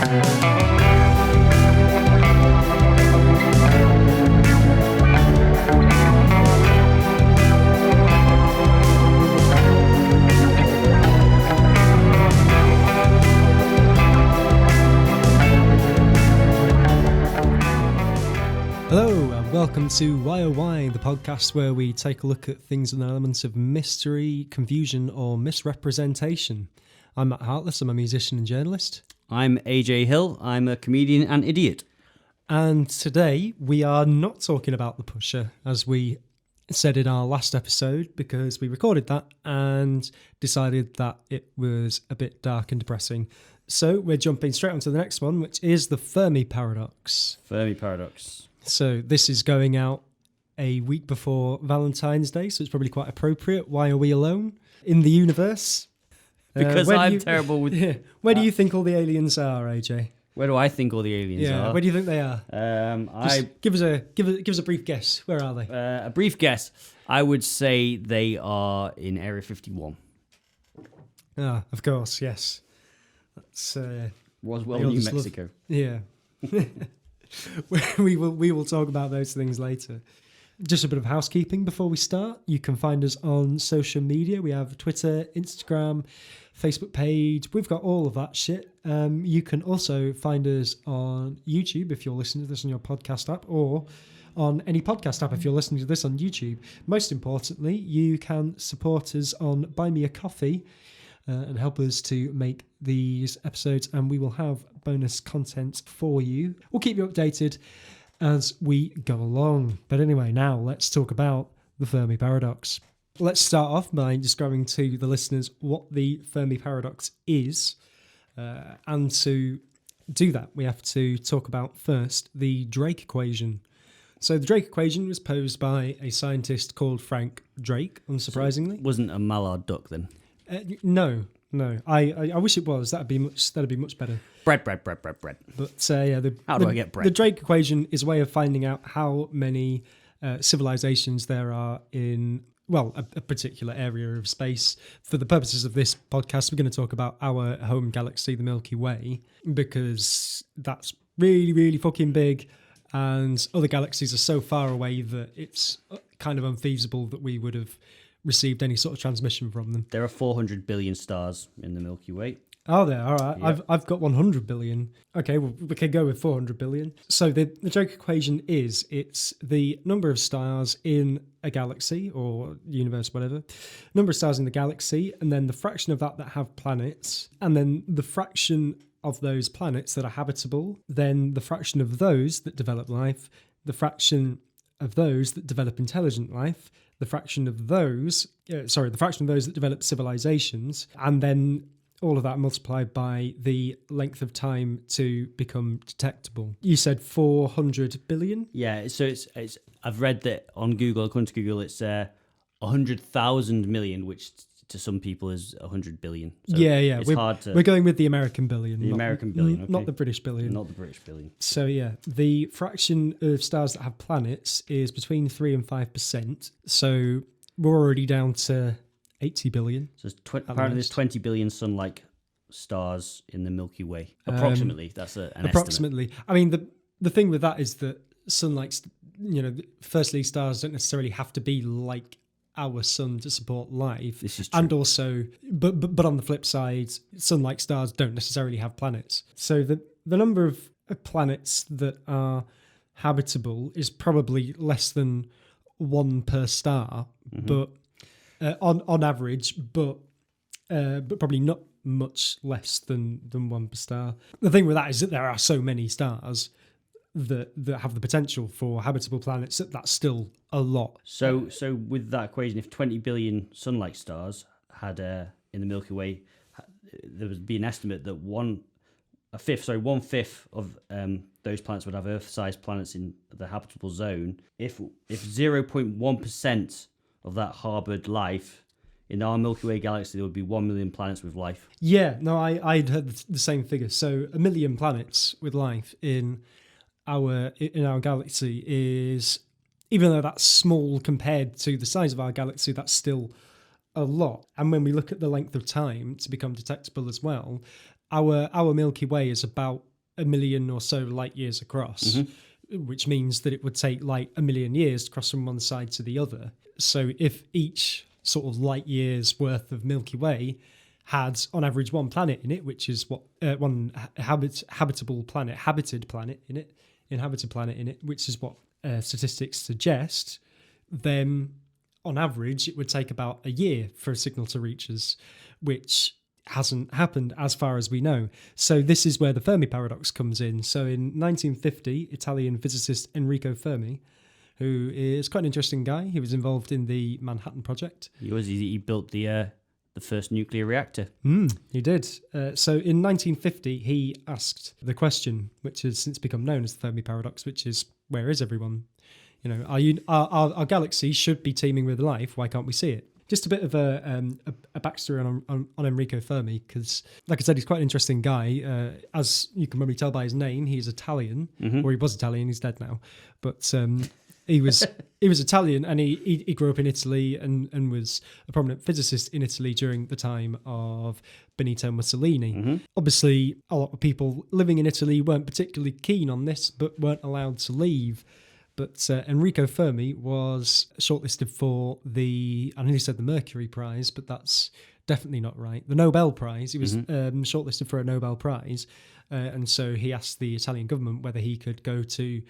Welcome to Why, the podcast where we take a look at things with elements of mystery, confusion, or misrepresentation. I'm Matt Hartless, I'm a musician and journalist. I'm AJ Hill, I'm a comedian and idiot. And today we are not talking about The Pusher, as we said in our last episode, because we recorded that and decided that it was a bit dark and depressing. So we're jumping straight onto the next one, which is the Fermi Paradox. Fermi Paradox. So this is going out a week before Valentine's Day, so it's probably quite appropriate. Why are we alone in the universe? Because I'm terrible with... Yeah. Where do you think all the aliens are, AJ? Where do I think all the aliens are? Where do you think they are? Give us a brief guess. Where are they? A brief guess. I would say they are in Area 51. Ah, of course, yes. That's Roswell, New Mexico. Yeah. We will talk about those things later. Just a bit of housekeeping before we start. You can find us on social media. We have Twitter, Instagram, Facebook page. We've got all of that shit. You can also find us on YouTube if you're listening to this on your podcast app, or on any podcast app if you're listening to this on YouTube. Most importantly, you can support us on Buy Me a Coffee and help us to make these episodes, and we will have bonus content for you. We'll keep you updated as we go along. But anyway, now let's talk about the Fermi Paradox. Let's start off by describing to the listeners what the Fermi Paradox is. And to do that, we have to talk about first the Drake equation. So the Drake equation was posed by a scientist called Frank Drake, unsurprisingly. So it wasn't a mallard duck then? No. I wish it was. That'd be much better. Bread. But How do I get bread? The Drake equation is a way of finding out how many civilizations there are in, well, a particular area of space. For the purposes of this podcast, we're going to talk about our home galaxy, the Milky Way, because that's really, really fucking big, and other galaxies are so far away that it's kind of unfeasible that we would have received any sort of transmission from them. There are 400 billion stars in the Milky Way. Oh, there. All right. Yep. I've got 100 billion. Okay, well, we can go with 400 billion. So the Drake equation it's the number of stars in a galaxy or universe, whatever. Number of stars in the galaxy, and then the fraction of that have planets, and then the fraction of those planets that are habitable, then the fraction of those that develop life, the fraction of those that develop intelligent life, the fraction of those that develop civilizations, and then all of that multiplied by the length of time to become detectable. You said 400 billion? Yeah, so it's. I've read that on Google, according to Google, it's 100,000 million, which to some people is 100 billion. So it's hard to... We're going with the American billion. Okay. Not the British billion. Not the British billion. So yeah, the fraction of stars that have planets is between 3 and 5%. So we're already down to 80 billion. So apparently there's 20 billion sun-like stars in the Milky Way. Approximately. That's an approximately. estimate. I mean, the thing with that is that sun-like, firstly, stars don't necessarily have to be like our sun to support life. This is true. And also, but on the flip side, sun-like stars don't necessarily have planets. So the number of planets that are habitable is probably less than one per star, but on average, but probably not much less than one per star. The thing with that is that there are so many stars that have the potential for habitable planets that's still a lot. So with that equation, if 20 billion sun-like stars had in the Milky Way, there would be an estimate that one fifth of those planets would have Earth-sized planets in the habitable zone. If 0.1% of that harbored life in our Milky Way galaxy, there would be 1 million planets with life. Yeah, no, I'd heard the same figure. So 1 million planets with life in our galaxy is, even though that's small compared to the size of our galaxy, that's still a lot. And when we look at the length of time to become detectable as well, our Milky Way is about 1 million or so light years across, which means that it would take light 1 million years to cross from one side to the other. So if each sort of light years worth of Milky Way had on average one planet in it, which is what one habitable planet, inhabited planet in it, which is what statistics suggest, then on average it would take about a year for a signal to reach us, which hasn't happened as far as we know. So this is where the Fermi Paradox comes in. So in 1950, Italian physicist Enrico Fermi, who is quite an interesting guy, he was involved in the Manhattan Project. He built the first nuclear reactor. He did. So in 1950, he asked the question, which has since become known as the Fermi Paradox, which is, where is everyone? You know, our galaxy should be teeming with life. Why can't we see it? Just a bit of a backstory on Enrico Fermi, because, like I said, he's quite an interesting guy. As you can probably tell by his name, he's Italian, or he was Italian. He's dead now, but he was Italian, and he grew up in Italy and was a prominent physicist in Italy during the time of Benito Mussolini. Obviously, a lot of people living in Italy weren't particularly keen on this, but weren't allowed to leave. But Enrico Fermi was shortlisted for I nearly said the Mercury Prize, but that's definitely not right. The Nobel Prize. He was shortlisted for a Nobel Prize. And so he asked the Italian government whether he could go to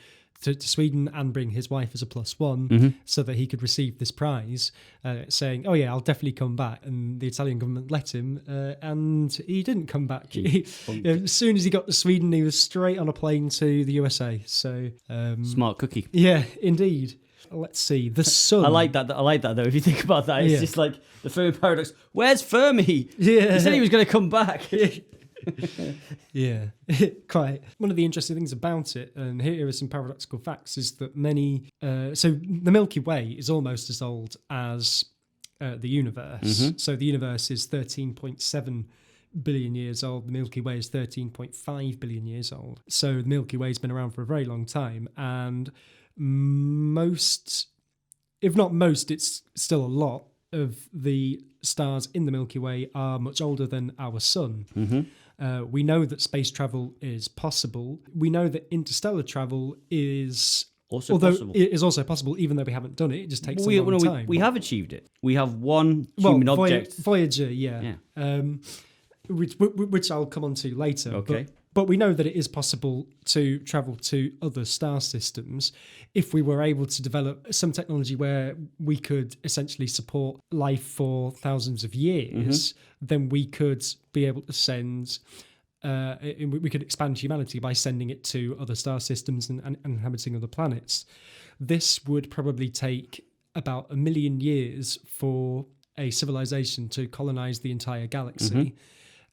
Sweden and bring his wife as a +1 so that he could receive this prize, saying, oh yeah, I'll definitely come back. And the Italian government let him, and he didn't come back. As soon as he got to Sweden, he was straight on a plane to the USA. So smart cookie. Yeah, indeed. Let's see. The sun. I like that though. If you think about that, it's just like the Fermi Paradox. Where's Fermi? Yeah. He said he was going to come back. Yeah, quite. One of the interesting things about it, and here are some paradoxical facts, is that so the Milky Way is almost as old as the universe. So the universe is 13.7 billion years old. The Milky Way is 13.5 billion years old. So the Milky Way has been around for a very long time, and most, if not most, it's still a lot of the stars in the Milky Way are much older than our sun. We know that space travel is possible. We know that interstellar travel is possible. It is also possible, even though we haven't done it. It just takes a long time. We have achieved it. We have one human object. Voyager, yeah. Which I'll come on to later. Okay. But we know that it is possible to travel to other star systems if we were able to develop some technology where we could essentially support life for thousands of years. Then we could be able to send, we could expand humanity by sending it to other star systems and inhabiting other planets. This would probably take about 1 million years for a civilization to colonize the entire galaxy.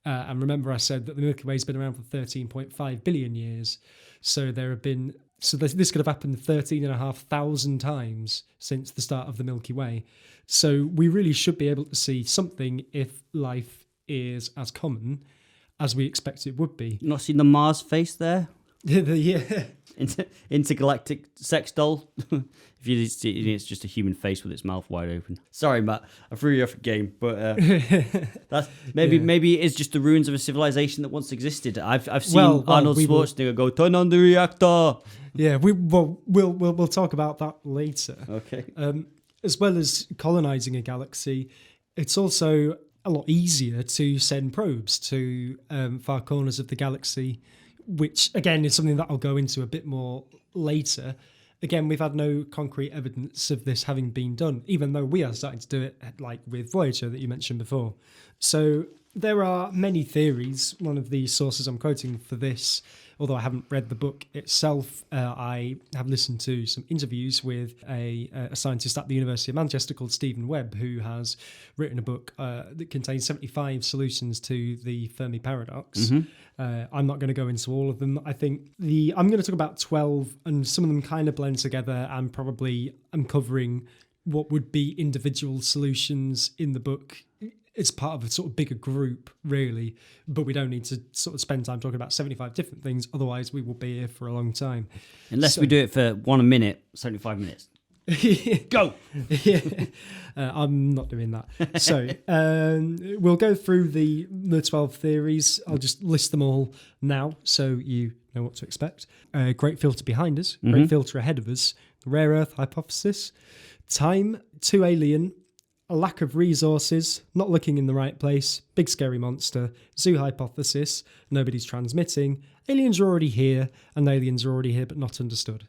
And remember, I said that the Milky Way's been around for 13.5 billion years. So this could have happened 13,500 times since the start of the Milky Way. So we really should be able to see something if life is as common as we expect it would be. You not seen the Mars face there? Yeah. Intergalactic sex doll. If you see, it's just a human face with its mouth wide open. Sorry, Matt, I threw you off the game, but that's maybe it is just the ruins of a civilization that once existed. I've seen Arnold Schwarzenegger go turn on the reactor. Yeah, we'll talk about that later. Okay. As well as colonizing a galaxy, it's also a lot easier to send probes to far corners of the galaxy, which again is something that I'll go into a bit more later. Again, we've had no concrete evidence of this having been done, even though we are starting to do it, like with Voyager that you mentioned before. So there are many theories. One of the sources I'm quoting for this, although I haven't read the book itself, I have listened to some interviews with a scientist at the University of Manchester called Stephen Webb, who has written a book that contains 75 solutions to the Fermi Paradox. I'm not going to go into all of them. I think I'm going to talk about 12, and some of them kind of blend together, and probably I'm covering what would be individual solutions in the book. It's part of a sort of bigger group, really, but we don't need to sort of spend time talking about 75 different things. Otherwise, we will be here for a long time. Unless we do it for 1 minute, 75 minutes. Go! Yeah, I'm not doing that. So we'll go through the 12 theories. I'll just list them all now so you know what to expect. Great filter behind us, great filter ahead of us, rare earth hypothesis, time, too alien, a lack of resources, not looking in the right place, big scary monster, zoo hypothesis, nobody's transmitting, aliens are already here, and aliens are already here but not understood.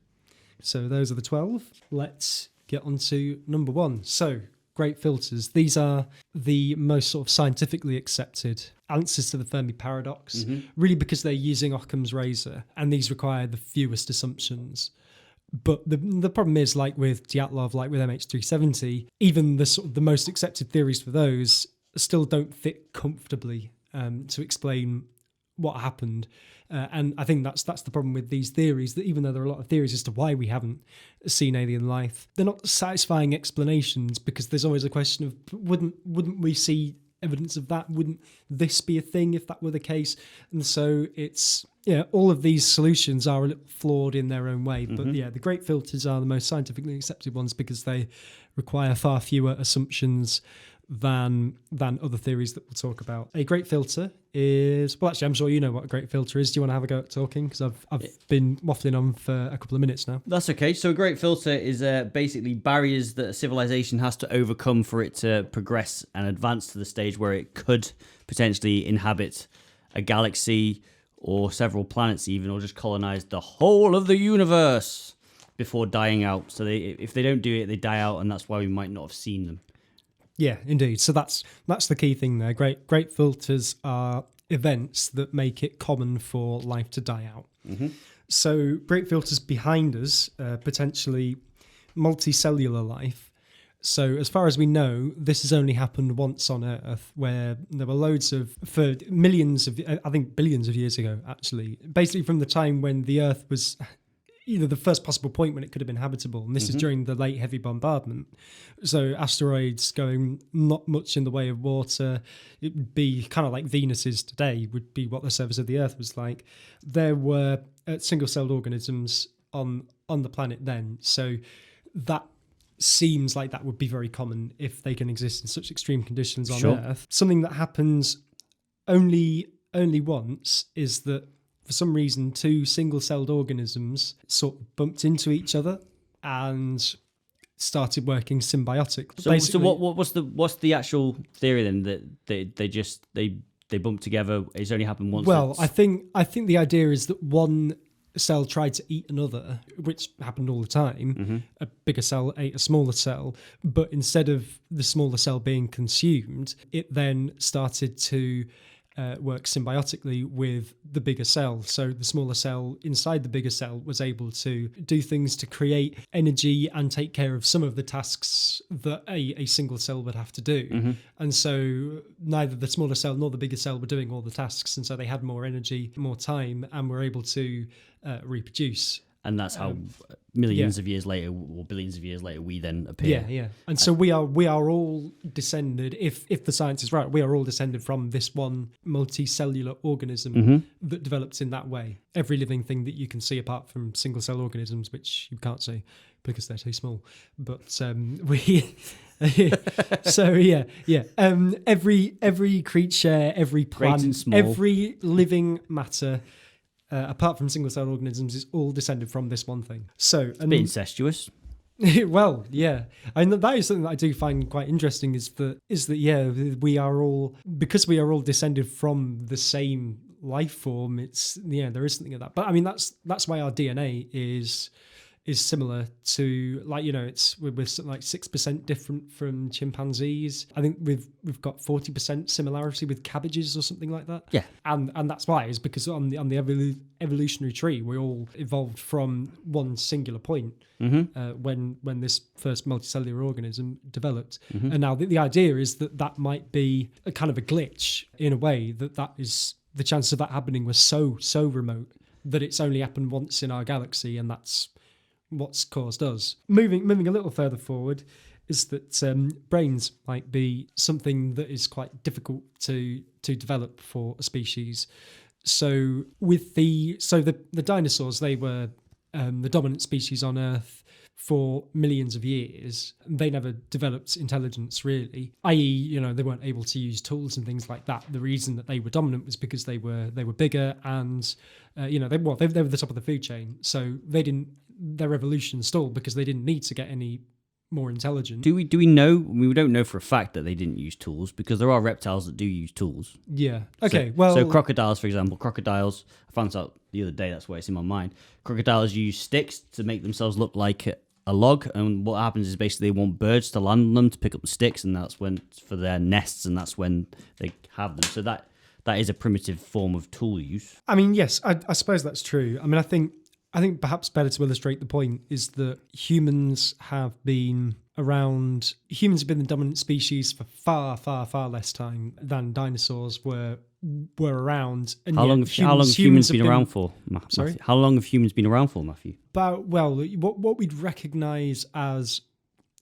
So those are the 12. Let's get on to number 1. So, great filters. These are the most sort of scientifically accepted answers to the Fermi Paradox, really because they're using Occam's razor, and these require the fewest assumptions. But the problem is, like with Dyatlov, like with MH370, even the sort of the most accepted theories for those still don't fit comfortably to explain what happened. And I think that's the problem with these theories, that even though there are a lot of theories as to why we haven't seen alien life, they're not satisfying explanations, because there's always a question of wouldn't we see evidence of that? Wouldn't this be a thing if that were the case? And so it's, all of these solutions are a little flawed in their own way. But the great filters are the most scientifically accepted ones because they require far fewer assumptions than other theories that we'll talk about. A great filter is, well, actually, I'm sure you know what a great filter is. Do you want to have a go at talking? Because I've been waffling on for a couple of minutes now. That's okay. So a great filter is basically barriers that a civilization has to overcome for it to progress and advance to the stage where it could potentially inhabit a galaxy or several planets even, or just colonize the whole of the universe before dying out. So if they don't do it, they die out, and that's why we might not have seen them. Yeah, indeed. So that's the key thing there. Great filters are events that make it common for life to die out. So great filters behind us, potentially multicellular life. So as far as we know, this has only happened once on Earth, where there were for millions of, I think billions of years ago, actually, basically from the time when the Earth was either the first possible point when it could have been habitable, and this is during the late heavy bombardment. So asteroids going not much in the way of water, it'd be kind of like Venus is today, would be what the surface of the Earth was like. There were single-celled organisms on the planet then, so that seems like that would be very common if they can exist in such extreme conditions on Earth. Something that happens only once is that for some reason, 2 single-celled organisms sort of bumped into each other and started working symbiotic. So what's the actual theory then, that they bump together? It's only happened once. Well, I think the idea is that one cell tried to eat another, which happened all the time. A bigger cell ate a smaller cell, but instead of the smaller cell being consumed, it then started to work symbiotically with the bigger cell. So the smaller cell inside the bigger cell was able to do things to create energy and take care of some of the tasks that a single cell would have to do. And so neither the smaller cell nor the bigger cell were doing all the tasks, and so they had more energy, more time, and were able to reproduce. And that's how millions of years later, or billions of years later, we then appear. Yeah. And so we are all descended, if the science is right, we are all descended from this one multicellular organism that developed in that way. Every living thing that you can see, apart from single cell organisms, which you can't see because they're too small. But we... So every creature, every plant, every living matter, apart from single-celled organisms, is all descended from this one thing. So it's a bit incestuous. Well, yeah, and that is something that I do find quite interesting. Is that we are all descended from the same life form. It's there is something of that. But I mean, that's why our DNA is similar to, like, we're something like 6% different from chimpanzees. I think we've got 40% similarity with cabbages or something like that. Yeah, and that's why, is because on the evolutionary tree we all evolved from one singular point when this first multicellular organism developed. And now the idea is that might be a kind of a glitch in a way, that is the chance of that happening was so remote that it's only happened once in our galaxy, and that's what's caused us. Moving a little further forward is that brains might be something that is quite difficult to develop for a species. So the dinosaurs, they were the dominant species on Earth for millions of years. They never developed intelligence, really, i.e., they weren't able to use tools and things like that. The reason that they were dominant was because they were bigger and they were the top of the food chain. So their evolution stalled because they didn't need to get any more intelligent. Do we know? We don't know for a fact that they didn't use tools, because there are reptiles that do use tools. Yeah. Okay. So crocodiles, for example, I found out the other day. That's why it's in my mind. Crocodiles use sticks to make themselves look like a log, and what happens is basically they want birds to land on them to pick up the sticks, and that's when for their nests, and that's when they have them. So that is a primitive form of tool use. I mean, yes, I suppose that's true. I mean, I think perhaps better to illustrate the point is that humans have been the dominant species for far, far, far less time than dinosaurs were around. And how long have humans been around for? Sorry? How long have humans been around for, Matthew? What we'd recognise as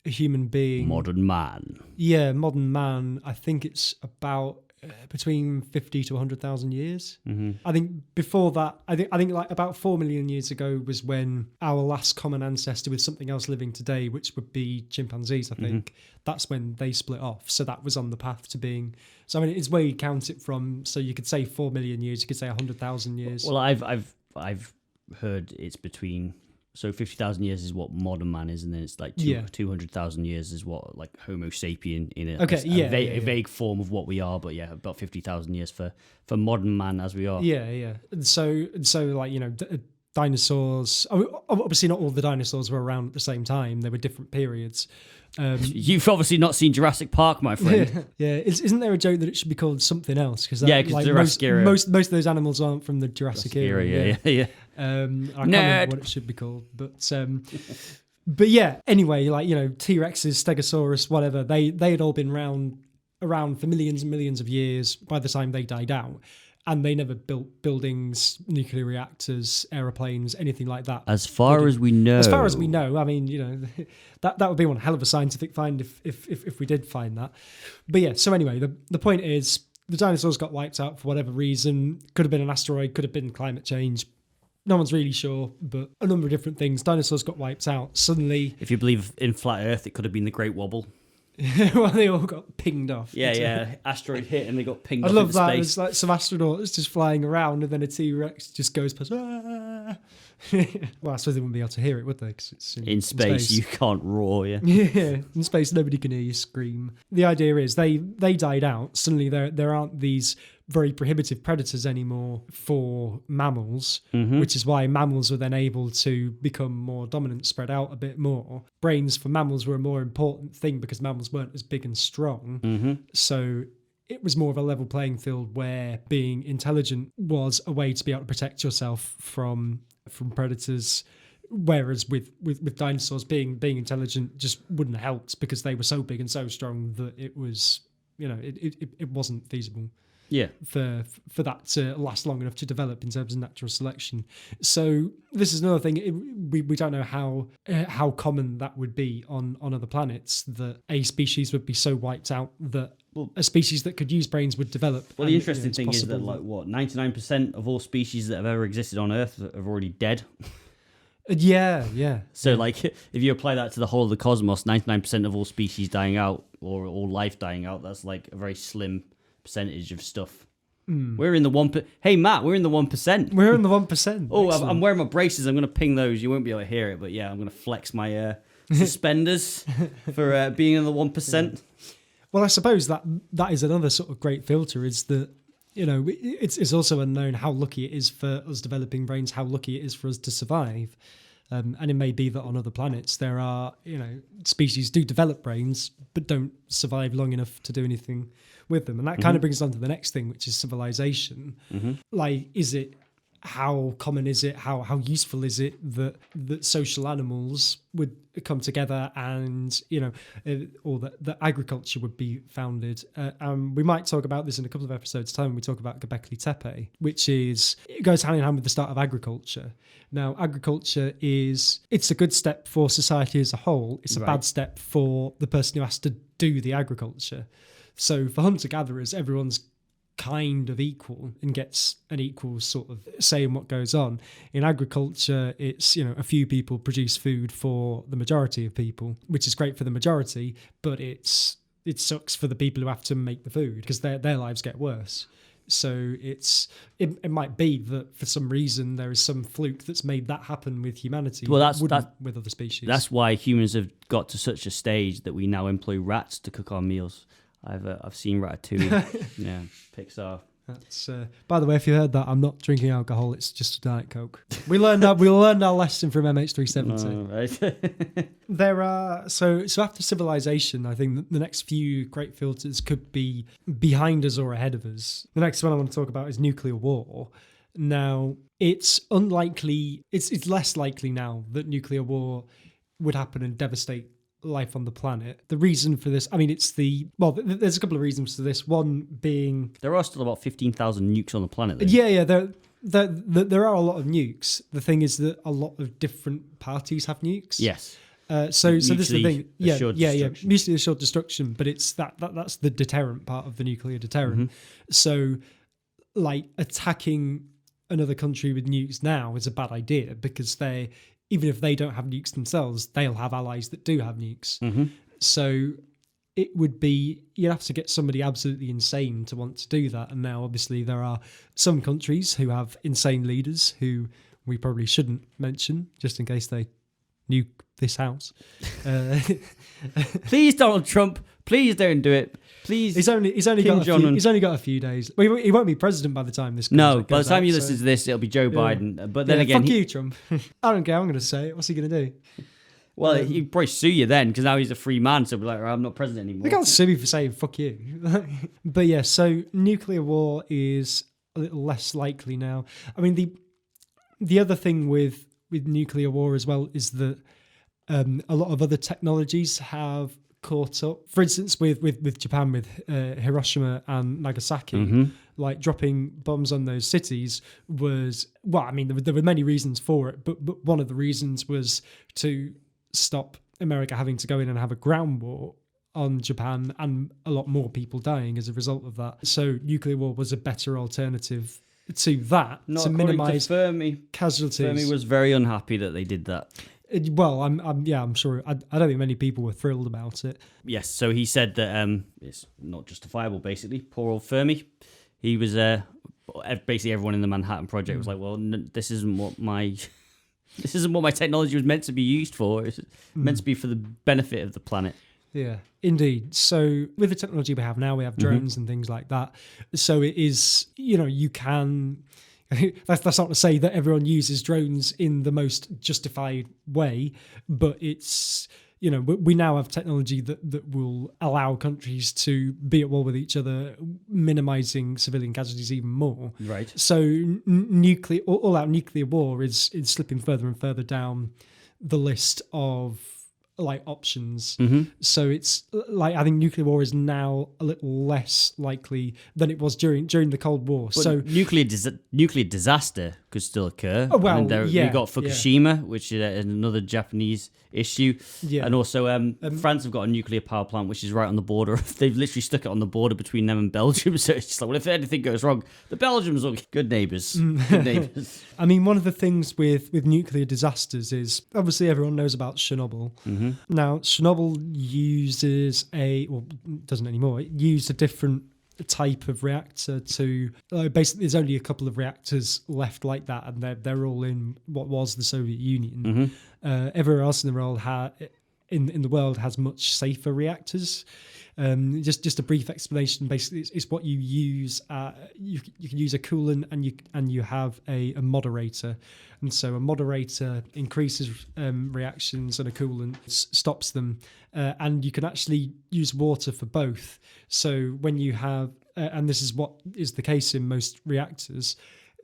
a human being. Modern man. Yeah, modern man. I think it's about between 50 to 100,000 years. Mm-hmm. I think before that, I think like about 4 million years ago was when our last common ancestor with something else living today, which would be chimpanzees, I think. That's when they split off. So that was on the path to being... So, I mean, it's where you count it from. So you could say 4 million years, you could say 100,000 years. Well, I've heard it's between... So 50,000 years is what modern man is, and then it's like 200,000 years is what like Homo sapien in a vague form of what we are. But yeah, about 50,000 years for modern man as we are. Yeah. And so like, dinosaurs, obviously not all the dinosaurs were around at the same time. There were different periods. You've obviously not seen Jurassic Park, my friend. Yeah. Isn't there a joke that it should be called something else? Because Jurassic era. Most of those animals aren't from the Jurassic era. Yeah. I can't remember what it should be called, but yeah. Anyway, like T-Rexes, Stegosaurus, whatever. They had all been around for millions and millions of years by the time they died out. And they never built buildings, nuclear reactors, aeroplanes, anything like that. As far as we know. As far as we know. I mean, that would be one hell of a scientific find if we did find that. But yeah, so anyway, the point is the dinosaurs got wiped out for whatever reason. Could have been an asteroid, could have been climate change. No one's really sure, but a number of different things. Dinosaurs got wiped out. Suddenly... If you believe in flat Earth, it could have been the Great Wobble. Well, they all got pinged off. Yeah. Asteroid hit and they got pinged off. I love that. Space. It's like some astronauts just flying around and then a T-Rex just goes past. Well, I suppose they wouldn't be able to hear it, would they? 'Cause it's in space, you can't roar, yeah. Yeah, in space, nobody can hear you scream. The idea is they died out. Suddenly there aren't these very prohibitive predators anymore for mammals, which is why mammals were then able to become more dominant, spread out a bit more. Brains for mammals were a more important thing because mammals weren't as big and strong. So it was more of a level playing field where being intelligent was a way to be able to protect yourself from predators. Whereas with dinosaurs, being intelligent just wouldn't have helped because they were so big and so strong that it was, it wasn't feasible. Yeah, for that to last long enough to develop in terms of natural selection. So this is another thing. We don't know how common that would be on other planets, that a species would be so wiped out that a species that could use brains would develop. Well, the interesting thing is that 99% of all species that have ever existed on Earth are already dead. Yeah. So if you apply that to the whole of the cosmos, 99% of all species dying out or all life dying out, that's like a very slim percentage of stuff. We're in the 1%. Hey Matt, we're in the 1%. We're in the 1%. Oh, I'm wearing my braces. I'm going to ping those. You won't be able to hear it, but yeah, I'm going to flex my suspenders for being in the 1%. Well, I suppose that is another sort of great filter, is that it's also unknown how lucky it is for us developing brains, how lucky it is for us to survive. And it may be that on other planets there are, species do develop brains but don't survive long enough to do anything with them. And that kind of brings us on to the next thing, which is civilization. Like, how common is it? How useful is it that social animals would come together and, or that agriculture would be founded? We might talk about this in a couple of episodes' time when we talk about Göbekli Tepe, it goes hand in hand with the start of agriculture. Now, agriculture it's a good step for society as a whole. It's a bad step for the person who has to do the agriculture. So for hunter-gatherers, everyone's kind of equal and gets an equal sort of say in what goes on. In agriculture, it's, a few people produce food for the majority of people, which is great for the majority, but it sucks for the people who have to make the food because their lives get worse. So it might be that for some reason there is some fluke that's made that happen with humanity. Well, that's with other species. That's why humans have got to such a stage that we now employ rats to cook our meals. I've seen Ratatouille. Yeah, Pixar. That's by the way, if you heard that, I'm not drinking alcohol. It's just a Diet Coke. We learned our lesson from MH370. Right. There are so after civilization, I think the next few great filters could be behind us or ahead of us. The next one I want to talk about is nuclear war. Now, it's unlikely. It's less likely now that nuclear war would happen and devastate life on the planet. The reason for this, there's a couple of reasons for this. One being there are still about 15,000 nukes on the planet. Though. Yeah. There are a lot of nukes. The thing is that a lot of different parties have nukes. Yes. So this is the thing. Yeah. Mutually assured destruction, but it's that's the deterrent part of the nuclear deterrent. Mm-hmm. So, like attacking another country with nukes now is a bad idea because even if they don't have nukes themselves, they'll have allies that do have nukes. Mm-hmm. So it would be, you'd have to get somebody absolutely insane to want to do that. And now, obviously, there are some countries who have insane leaders who we probably shouldn't mention, just in case they nuke this house. Please, Donald Trump, please don't do it. Please. He's only got a few days. Well, he won't be president by the time this goes. No, by the time you listen to this, it'll be Joe Biden. But then again, fuck you, Trump. I don't care. I'm going to say it. What's he going to do? Well, he'd probably sue you then because now he's a free man. So be like, I'm not president anymore. They can't sue me for saying fuck you. But yeah, so nuclear war is a little less likely now. I mean, the other thing with nuclear war as well is that a lot of other technologies have caught up. For instance, with Japan, with Hiroshima and Nagasaki, like dropping bombs on those cities was, well, I mean, there were many reasons for it, but one of the reasons was to stop America having to go in and have a ground war on Japan and a lot more people dying as a result of that. So nuclear war was a better alternative to that, to minimise casualties. Fermi was very unhappy that they did that. Well, I'm sure. I don't think many people were thrilled about it. Yes, so he said that it's not justifiable. Basically, poor old Fermi. He was basically everyone in the Manhattan Project was like, well, this isn't what my technology was meant to be used for. It's meant to be for the benefit of the planet. Yeah, indeed. So with the technology we have now, we have drones and things like that. So it is, you can. That's not to say that everyone uses drones in the most justified way, but it's, we now have technology that will allow countries to be at war with each other, minimizing civilian casualties even more. Right. So all-out nuclear war is slipping further and further down the list of options. So it's like, I think nuclear war is now a little less likely than it was during the Cold War. But so nuclear disaster could still occur. Oh, well, you got Fukushima, which is another Japanese issue, and also France have got a nuclear power plant which is right on the border. They've literally stuck it on the border between them and Belgium. So it's just like, well, if anything goes wrong, the Belgians are good neighbours. Good neighbours. I mean, one of the things with nuclear disasters is obviously everyone knows about Chernobyl. Now, Chernobyl doesn't anymore. It used a different type of reactor to basically there's only a couple of reactors left like that, and they're all in what was the Soviet Union. Everywhere else in the world has much safer reactors. Just a brief explanation. Basically, it's what you use. You can use a coolant and you have a moderator, and so a moderator increases reactions and a coolant stops them, and you can actually use water for both. So when you have, and this is what is the case in most reactors.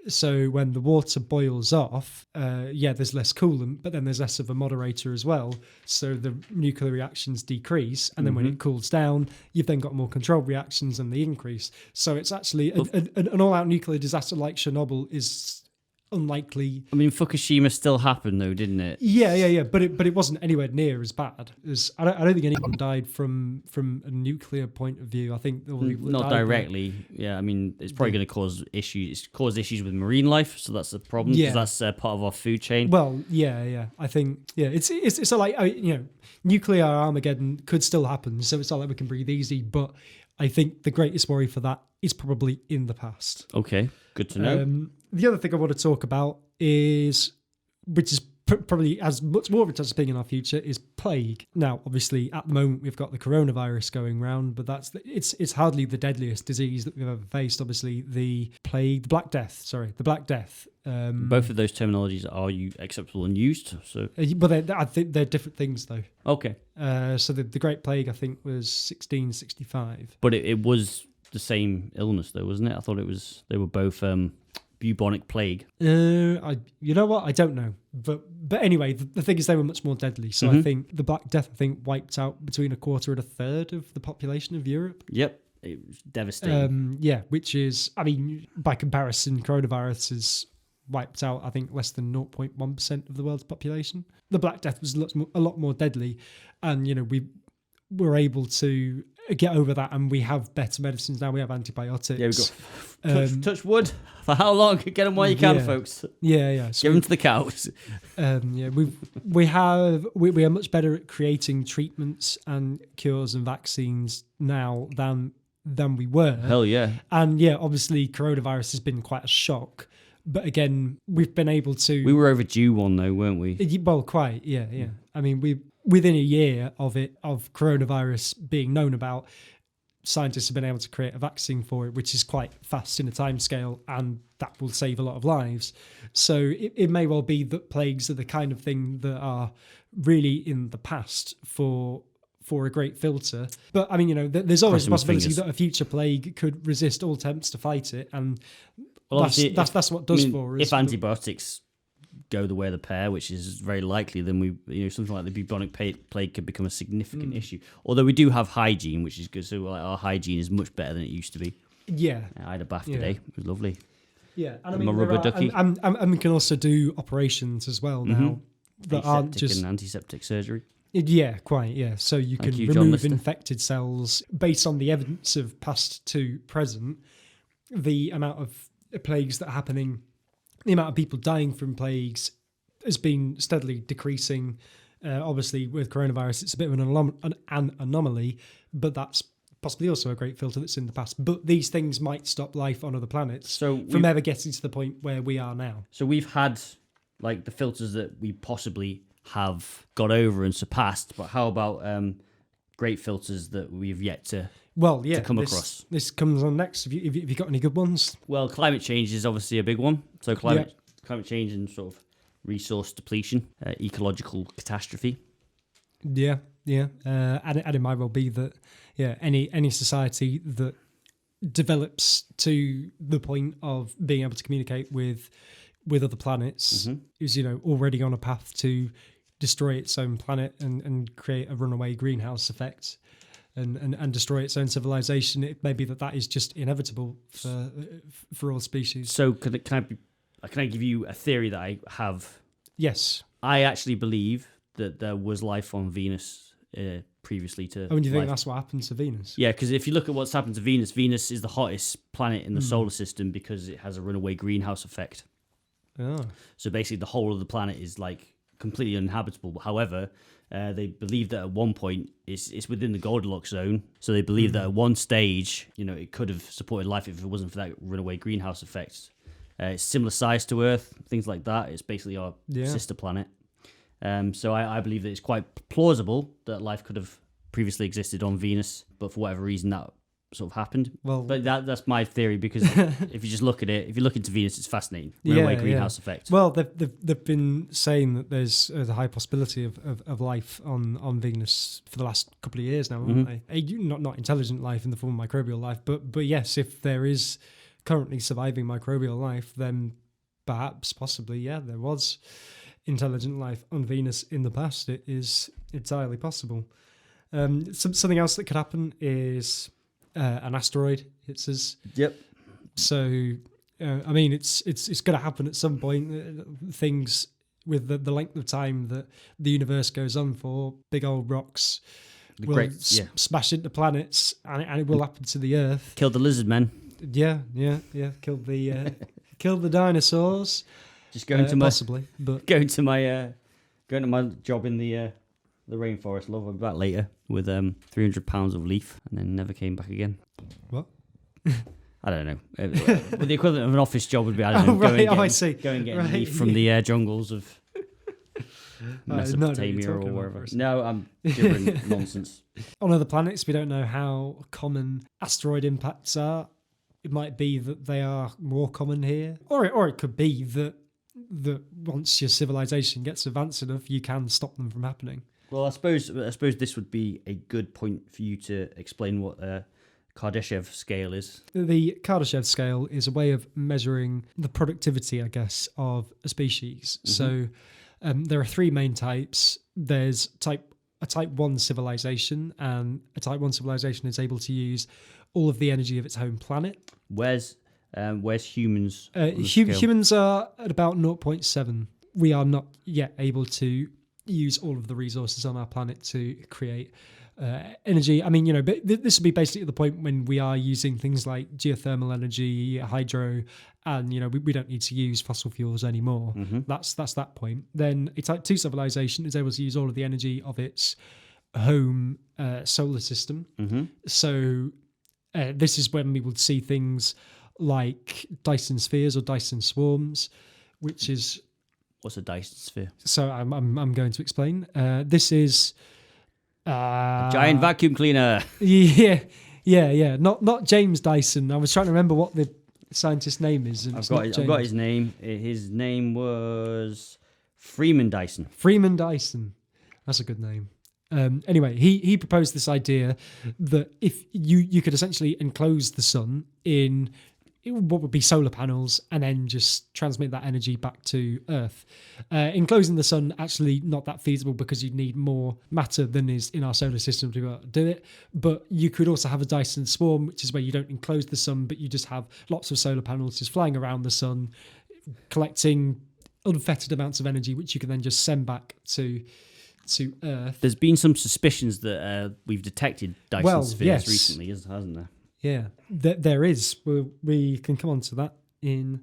So when the water boils off, there's less coolant, but then there's less of a moderator as well. So the nuclear reactions decrease, and then when it cools down, you've then got more controlled reactions and they increase. So it's actually an all-out nuclear disaster like Chernobyl is unlikely. I mean, Fukushima still happened though, didn't it? Yeah. But it wasn't anywhere near as bad as I don't think anyone died from a nuclear point of view. I think all the people that Not died directly. Yeah, I mean, it's probably going to cause issues. It's caused issues with marine life, so that's a problem because that's part of our food chain. Well, yeah. I think it's not like nuclear Armageddon could still happen, so it's not like we can breathe easy. But I think the greatest worry for that is probably in the past. Okay, good to know. The other thing I want to talk about is, which is probably as much more of a touch thing in our future, is plague. Now, obviously, at the moment we've got the coronavirus going round, but it's hardly the deadliest disease that we've ever faced. Obviously, the plague, the Black Death. Both of those terminologies are acceptable and used. So, but I think they're different things, though. Okay. So the Great Plague, I think, was 1665. But it was the same illness, though, wasn't it? I thought they were both bubonic plague. You know what? I don't know. But anyway, the thing is they were much more deadly. So I think the Black Death, wiped out between a quarter and a third of the population of Europe. Yep. It was devastating. Which is, I mean, by comparison, coronavirus has wiped out, I think, less than 0.1% of the world's population. The Black Death was a lot more deadly. And, we were able to get over that, and we have better medicines now. We have antibiotics. Yeah, we've got touch wood for how long? Get them while you can, folks. Yeah. So give them to the cows. We are much better at creating treatments and cures and vaccines now than we were. Hell yeah. And obviously coronavirus has been quite a shock. But again, we've been able to. We were overdue one though, weren't we? Well, quite. Yeah. I mean, within a year of coronavirus being known about, scientists have been able to create a vaccine for it, which is quite fast in a timescale, and that will save a lot of lives. So it may well be that plagues are the kind of thing that are really in the past for a great filter. But I mean, there's always a possibility that a future plague could resist all attempts to fight it, and that's what does for us. If antibiotics go the way of the pair, which is very likely, then something like the bubonic plague could become a significant issue. Although we do have hygiene, which is good. So our hygiene is much better than it used to be. Yeah. I had a bath today. It was lovely. Yeah. And I mean, my rubber ducky. And we can also do operations as well now that aren't just and antiseptic surgery. Yeah, quite. Yeah. So you can remove infected cells based on the evidence of past to present. The amount of plagues that are happening, the amount of people dying from plagues has been steadily decreasing. Obviously, with coronavirus, it's a bit of an anomaly, but that's possibly also a great filter that's in the past. But these things might stop life on other planets from ever getting to the point where we are now. So we've had the filters that we possibly have got over and surpassed, but how about great filters that we've yet to come across? This comes on next. Have you got any good ones? Well, climate change is obviously a big one. So climate change and sort of resource depletion, ecological catastrophe. Yeah. And it might well be that any society that develops to the point of being able to communicate with other planets is already on a path to destroy its own planet and create a runaway greenhouse effect and destroy its own civilization. It may be that is just inevitable for all species. So can I give you a theory that I have? Yes. I actually believe that there was life on Venus previously to. Oh, and you think that's what happened to Venus? Yeah, because if you look at what's happened to Venus, Venus is the hottest planet in the solar system because it has a runaway greenhouse effect. Oh. So basically, the whole of the planet is completely uninhabitable. However, they believe that at one point it's within the Goldilocks zone. So they believe that at one stage, it could have supported life if it wasn't for that runaway greenhouse effect. It's similar size to Earth, things like that. It's basically our sister planet. So I believe that it's quite plausible that life could have previously existed on Venus, but for whatever reason that sort of happened. Well, but that's my theory, because if you just look at it, if you look into Venus, it's fascinating. Runaway greenhouse effect. Well, they've been saying that there's a high possibility of life on Venus for the last couple of years now, haven't they? Not intelligent life in the form of microbial life, but yes, if there is currently surviving microbial life, then perhaps, possibly, there was intelligent life on Venus in the past. It is entirely possible. Something else that could happen is an asteroid hits us. Yep. So I mean, it's going to happen at some point. Things with the length of time that the universe goes on for, big old rocks will smash into planets, and it will happen to the Earth. Killed the lizard men. Yeah. Killed the killed the dinosaurs. Just going to my possibly, but going to my job in the rainforest. Love, I'll be back later with 300 pounds of leaf, and then never came back again. What? I don't know. But the equivalent of an office job would be, I don't know, I see. Go and get leaf from the jungles of Mesopotamia or wherever. No, I'm gibbering nonsense. On other planets, we don't know how common asteroid impacts are. It might be that they are more common here, or it could be that once your civilization gets advanced enough, you can stop them from happening. Well, I suppose this would be a good point for you to explain what Kardashev scale is. The Kardashev scale is a way of measuring the productivity, I guess, of a species. Mm-hmm. So there are three main types. There's a type 1 civilization, and a type 1 civilization is able to use all of the energy of its home planet. Where's humans? Humans are at about 0.7. We are not yet able to use all of the resources on our planet to create energy. I mean, but this would be basically the point when we are using things like geothermal energy, hydro, and we don't need to use fossil fuels anymore. Mm-hmm. That's that point. Then a type 2 civilization is able to use all of the energy of its home solar system. Mm-hmm. So this is when we would see things like Dyson Spheres or Dyson Swarms, which is... What's a Dyson Sphere? So I'm going to explain. This is... a giant vacuum cleaner. Yeah. Not James Dyson. I was trying to remember what the scientist's name is. I've got his name. His name was Freeman Dyson. Freeman Dyson. That's a good name. Anyway, he proposed this idea that if you could essentially enclose the sun in what would be solar panels and then just transmit that energy back to Earth. Enclosing the sun, actually not that feasible because you'd need more matter than is in our solar system to be able to do it. But you could also have a Dyson swarm, which is where you don't enclose the sun, but you just have lots of solar panels just flying around the sun, collecting unfettered amounts of energy, which you can then just send back to Earth. There's been some suspicions that we've detected Dyson spheres recently, hasn't there? Yeah, there is. We can come on to that in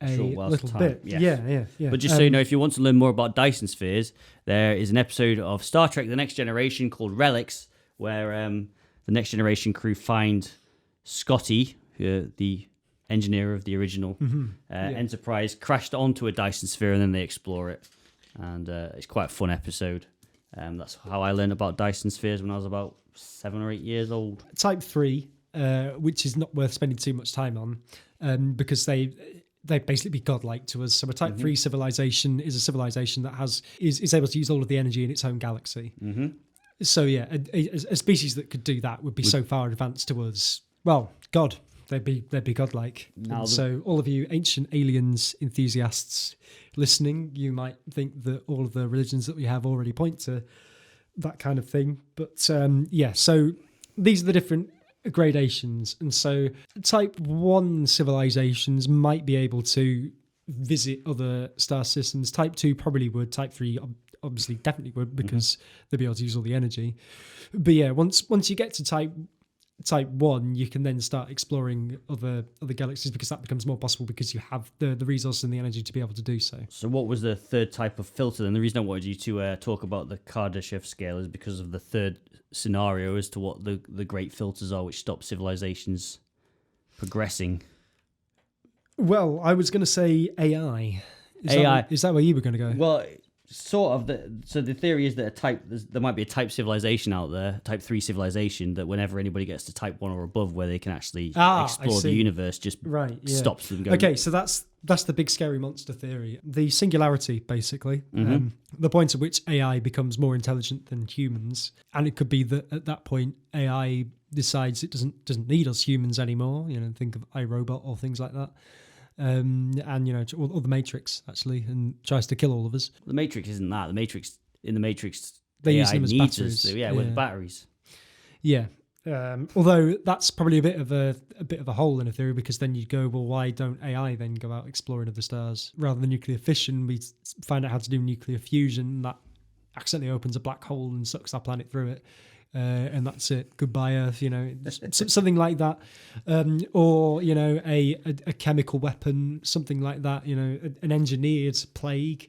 a little bit. Yeah. But just so you know, if you want to learn more about Dyson spheres, there is an episode of Star Trek The Next Generation called Relics, where the Next Generation crew find Scotty, the engineer of the original Enterprise, crashed onto a Dyson sphere, and then they explore it. And it's quite a fun episode. That's how I learned about Dyson spheres when I was about 7 or 8 years old. Type 3, which is not worth spending too much time on, because they basically be godlike to us. So a Type 3 civilization is a civilization that is able to use all of the energy in its own galaxy. Mm-hmm. So yeah, a species that could do that would be so far advanced to us. Well, God, they'd be godlike. So all of you ancient aliens enthusiasts listening, you might think that all of the religions that we have already point to that kind of thing. But so these are the different gradations. And so Type 1 civilizations might be able to visit other star systems. Type 2 probably would. Type 3 obviously definitely would, because they'd be able to use all the energy. But yeah, once you get to Type 1, you can then start exploring other galaxies, because that becomes more possible because you have the resources and the energy to be able to do so. So what was the third type of filter? And the reason I wanted you to talk about the Kardashev scale is because of the third scenario as to what the great filters are which stop civilizations progressing. Well, I was going to say AI. Is that where you were going to go? Well, sort of. So the theory is that there might be a type civilization out there, Type 3 civilization, that whenever anybody gets to Type 1 or above, where they can actually explore the universe, just stops them going. Okay, so that's the big scary monster theory. The singularity, basically. The point at which AI becomes more intelligent than humans. And it could be that at that point, AI decides it doesn't need us humans anymore. Think of iRobot or things like that. And or the Matrix actually, and tries to kill all of us. The Matrix isn't that. In the Matrix, they AI use them as batteries. With batteries. Yeah. Although that's probably a bit of a hole in a theory, because then you'd go, well, why don't AI then go out exploring other stars rather than nuclear fission? We find out how to do nuclear fusion. That accidentally opens a black hole and sucks our planet through it. And that's it. Goodbye, Earth. Something like that, or a chemical weapon, something like that. An engineered plague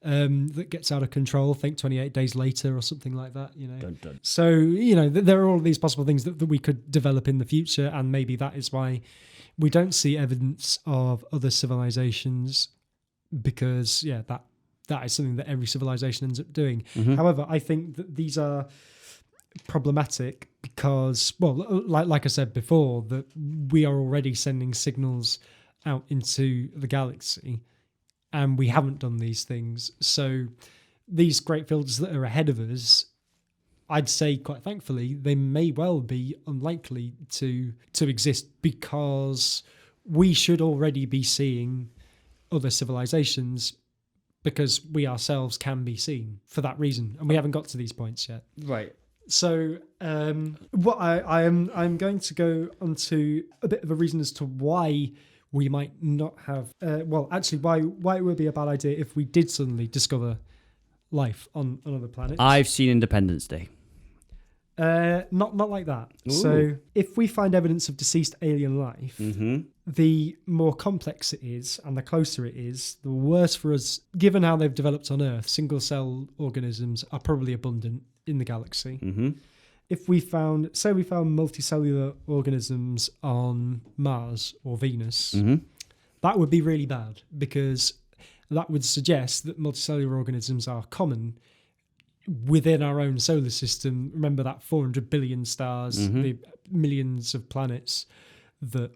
that gets out of control. Think 28 days later or something like that. Dun, dun. So there are all of these possible things that we could develop in the future, and maybe that is why we don't see evidence of other civilizations, because that is something that every civilization ends up doing. Mm-hmm. However, I think that these are problematic because, well, like I said before, that we are already sending signals out into the galaxy, and we haven't done these things. So these great fields that are ahead of us, I'd say quite thankfully, they may well be unlikely to exist, because we should already be seeing other civilizations, because we ourselves can be seen for that reason, and we haven't got to these points yet. Right. So what I'm going to go onto a bit of a reason as to why we might not have why it would be a bad idea if we did suddenly discover life on other planets. I've seen Independence Day. Not like that. Ooh. So if we find evidence of deceased alien life, Mm-hmm. the more complex it is and the closer it is, the worse for us. Given how they've developed on Earth, single cell organisms are probably abundant in the galaxy. Mm-hmm. If we found multicellular organisms on Mars or Venus, Mm-hmm. that would be really bad, because that would suggest that multicellular organisms are common within our own solar system. Remember that 400 billion stars, Mm-hmm. the millions of planets that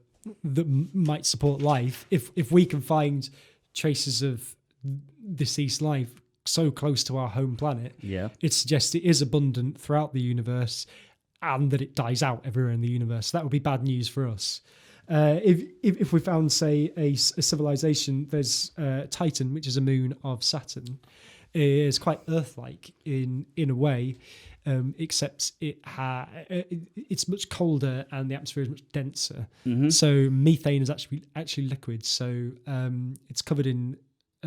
might support life. If we can find traces of deceased life so close to our home planet, it suggests it is abundant throughout the universe, and that it dies out everywhere in the universe. That would be bad news for us. If we found, say, a civilization, there's Titan, which is a moon of Saturn. It is quite Earth-like in a way, except it's much colder and the atmosphere is much denser. Mm-hmm. So methane is actually liquid. So it's covered in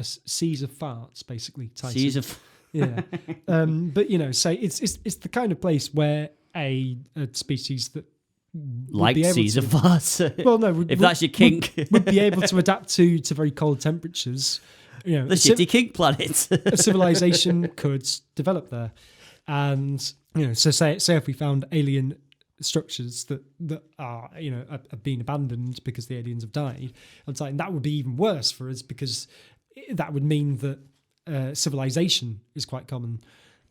seas of farts, basically. Titan. Seas of Yeah. But say it's the kind of place where a species that like seas of farts. Well, no, if that's your kink, would be able to adapt to very cold temperatures. The shitty kink planet. A civilization could develop there, and so say if we found alien structures that are have been abandoned because the aliens have died on Titan, that would be even worse for us, because that would mean that civilization is quite common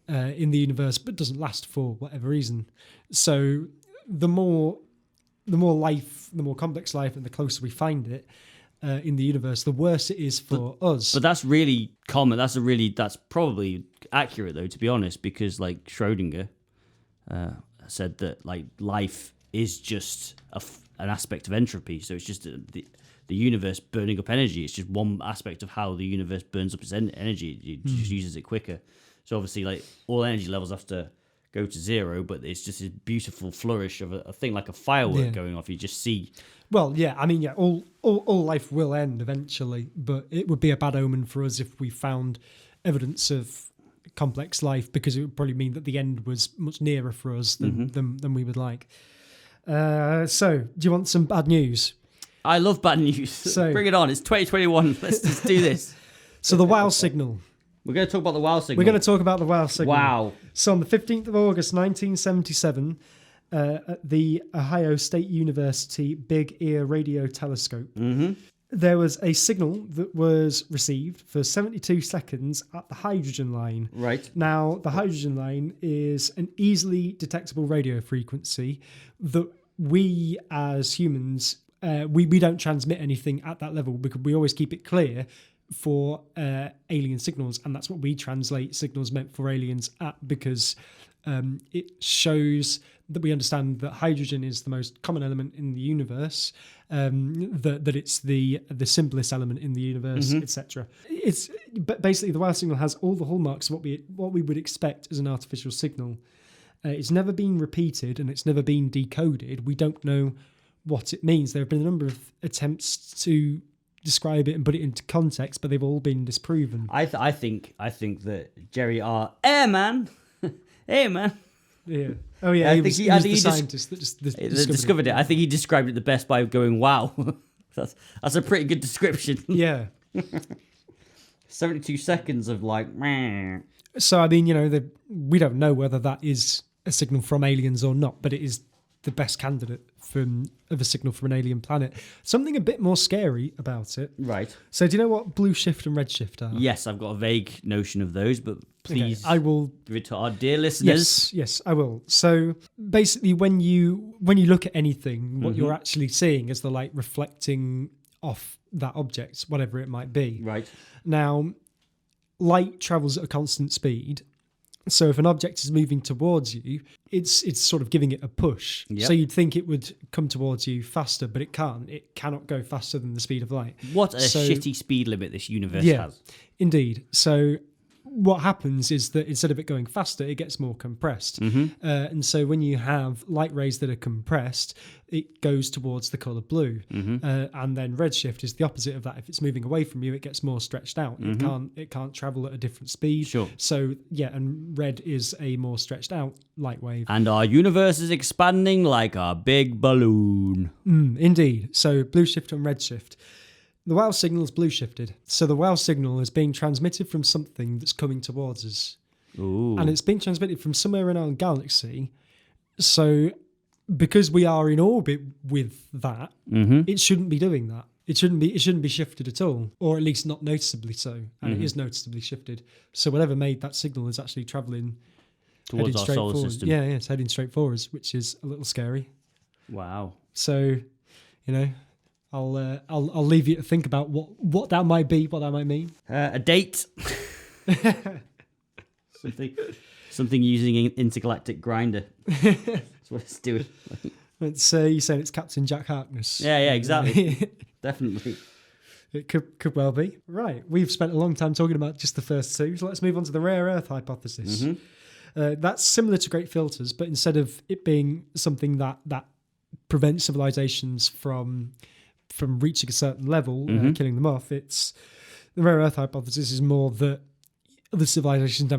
in the universe, but doesn't last for whatever reason. So the more life, the more complex life, and the closer we find it in the universe, the worse it is for us. But that's really common. That's probably accurate, though, to be honest, because like Schrodinger said that like life is just an aspect of entropy. So it's just the universe burning up energy. It's just one aspect of how the universe burns up its energy. It just uses it quicker. So obviously, like all energy levels have to go to zero, but it's just this beautiful flourish of a thing like a firework going off. You just see. Well, yeah, I mean, yeah, all life will end eventually, but it would be a bad omen for us if we found evidence of complex life, because it would probably mean that the end was much nearer for us than we would like. So, do you want some bad news? I love bad news. So, bring it on. It's 2021. Let's just do this. So the wow signal. We're going to talk about the wow signal. We're going to talk about the wow signal. Wow. So on the 15th of August, 1977, at the Ohio State University Big Ear Radio Telescope, there was a signal that was received for 72 seconds at the hydrogen line. Right. Now, the hydrogen line is an easily detectable radio frequency that we as humans, we don't transmit anything at that level, because we always keep it clear for alien signals, and that's what we translate signals meant for aliens at, because it shows that we understand that hydrogen is the most common element in the universe, that it's the simplest element in the universe, etc. But basically the wow signal has all the hallmarks of what we would expect as an artificial signal. It's never been repeated and it's never been decoded. We don't know what it means. There have been a number of attempts to describe it and put it into context, but they've all been disproven. I think that Jerry R. Airman, Airman. Yeah. Oh yeah. He was the scientist that just discovered it. I think he described it the best by going, "Wow, that's a pretty good description." Yeah. 72 seconds of like. Meh. So I mean, we don't know whether that is a signal from aliens or not, but it is the best candidate of a signal from an alien planet. Something a bit more scary about it. Right. So do you know what blue shift and red shift are? Yes, I've got a vague notion of those, but please I will give it to our dear listeners. Yes, I will. So basically when you look at anything, what you're actually seeing is the light reflecting off that object, whatever it might be. Right. Now, light travels at a constant speed. So if an object is moving towards you, it's sort of giving it a push. Yep. So you'd think it would come towards you faster, but it can't. It cannot go faster than the speed of light. What a shitty speed limit this universe Yeah, has. indeed. So what happens is that instead of it going faster, it gets more compressed. And so when you have light rays that are compressed, it goes towards the colour blue. And then redshift is the opposite of that. If it's moving away from you, it gets more stretched out. It can't travel at a different speed. Sure. So yeah, and red is a more stretched out light wave. And our universe is expanding like a big balloon. Indeed. So blue shift and red shift. The wow signal is blue shifted. So the wow signal is being transmitted from something that's coming towards us. Ooh. And it's being transmitted from somewhere in our galaxy. So because we are in orbit with that, it shouldn't be doing that. It shouldn't be shifted at all, or at least not noticeably so. And it is noticeably shifted. So whatever made that signal is actually travelling towards our solar system. Yeah, it's heading straight for us, which is a little scary. Wow. So, I'll leave you to think about what that might be, what that might mean. A date. Something using an intergalactic grinder. That's what it's doing. It's you saying it's Captain Jack Harkness. Yeah, exactly. Definitely. It could well be. Right. We've spent a long time talking about just the first two, so let's move on to the rare earth hypothesis. That's similar to great filters, but instead of it being something that prevents civilizations from reaching a certain level, killing them off, it's the rare earth hypothesis is more that other civilizations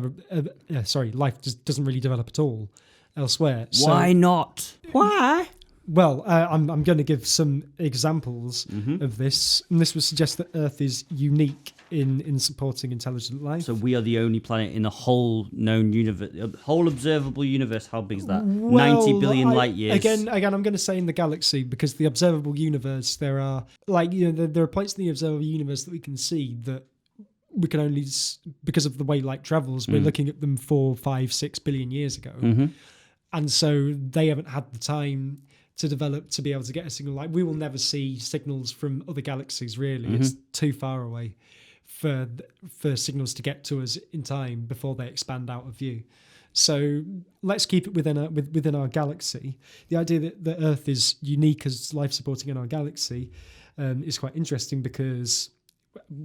life just doesn't really develop at all elsewhere. Why not? Why? Well, I'm going to give some examples of this, and this would suggest that Earth is unique in supporting intelligent life. So we are the only planet in the whole known universe, whole observable universe. How big is that? Well, 90 billion light years. Again, I'm going to say in the galaxy, because the observable universe, there are there are points in the observable universe that we can see that we can only, because of the way light travels, we're looking at them 4, 5, 6 billion years ago, and so they haven't had the time to develop to be able to get a signal. Like, we will never see signals from other galaxies, really. It's too far away for signals to get to us in time before they expand out of view. So let's keep it within our galaxy. The idea that Earth is unique as life supporting in our galaxy is quite interesting, because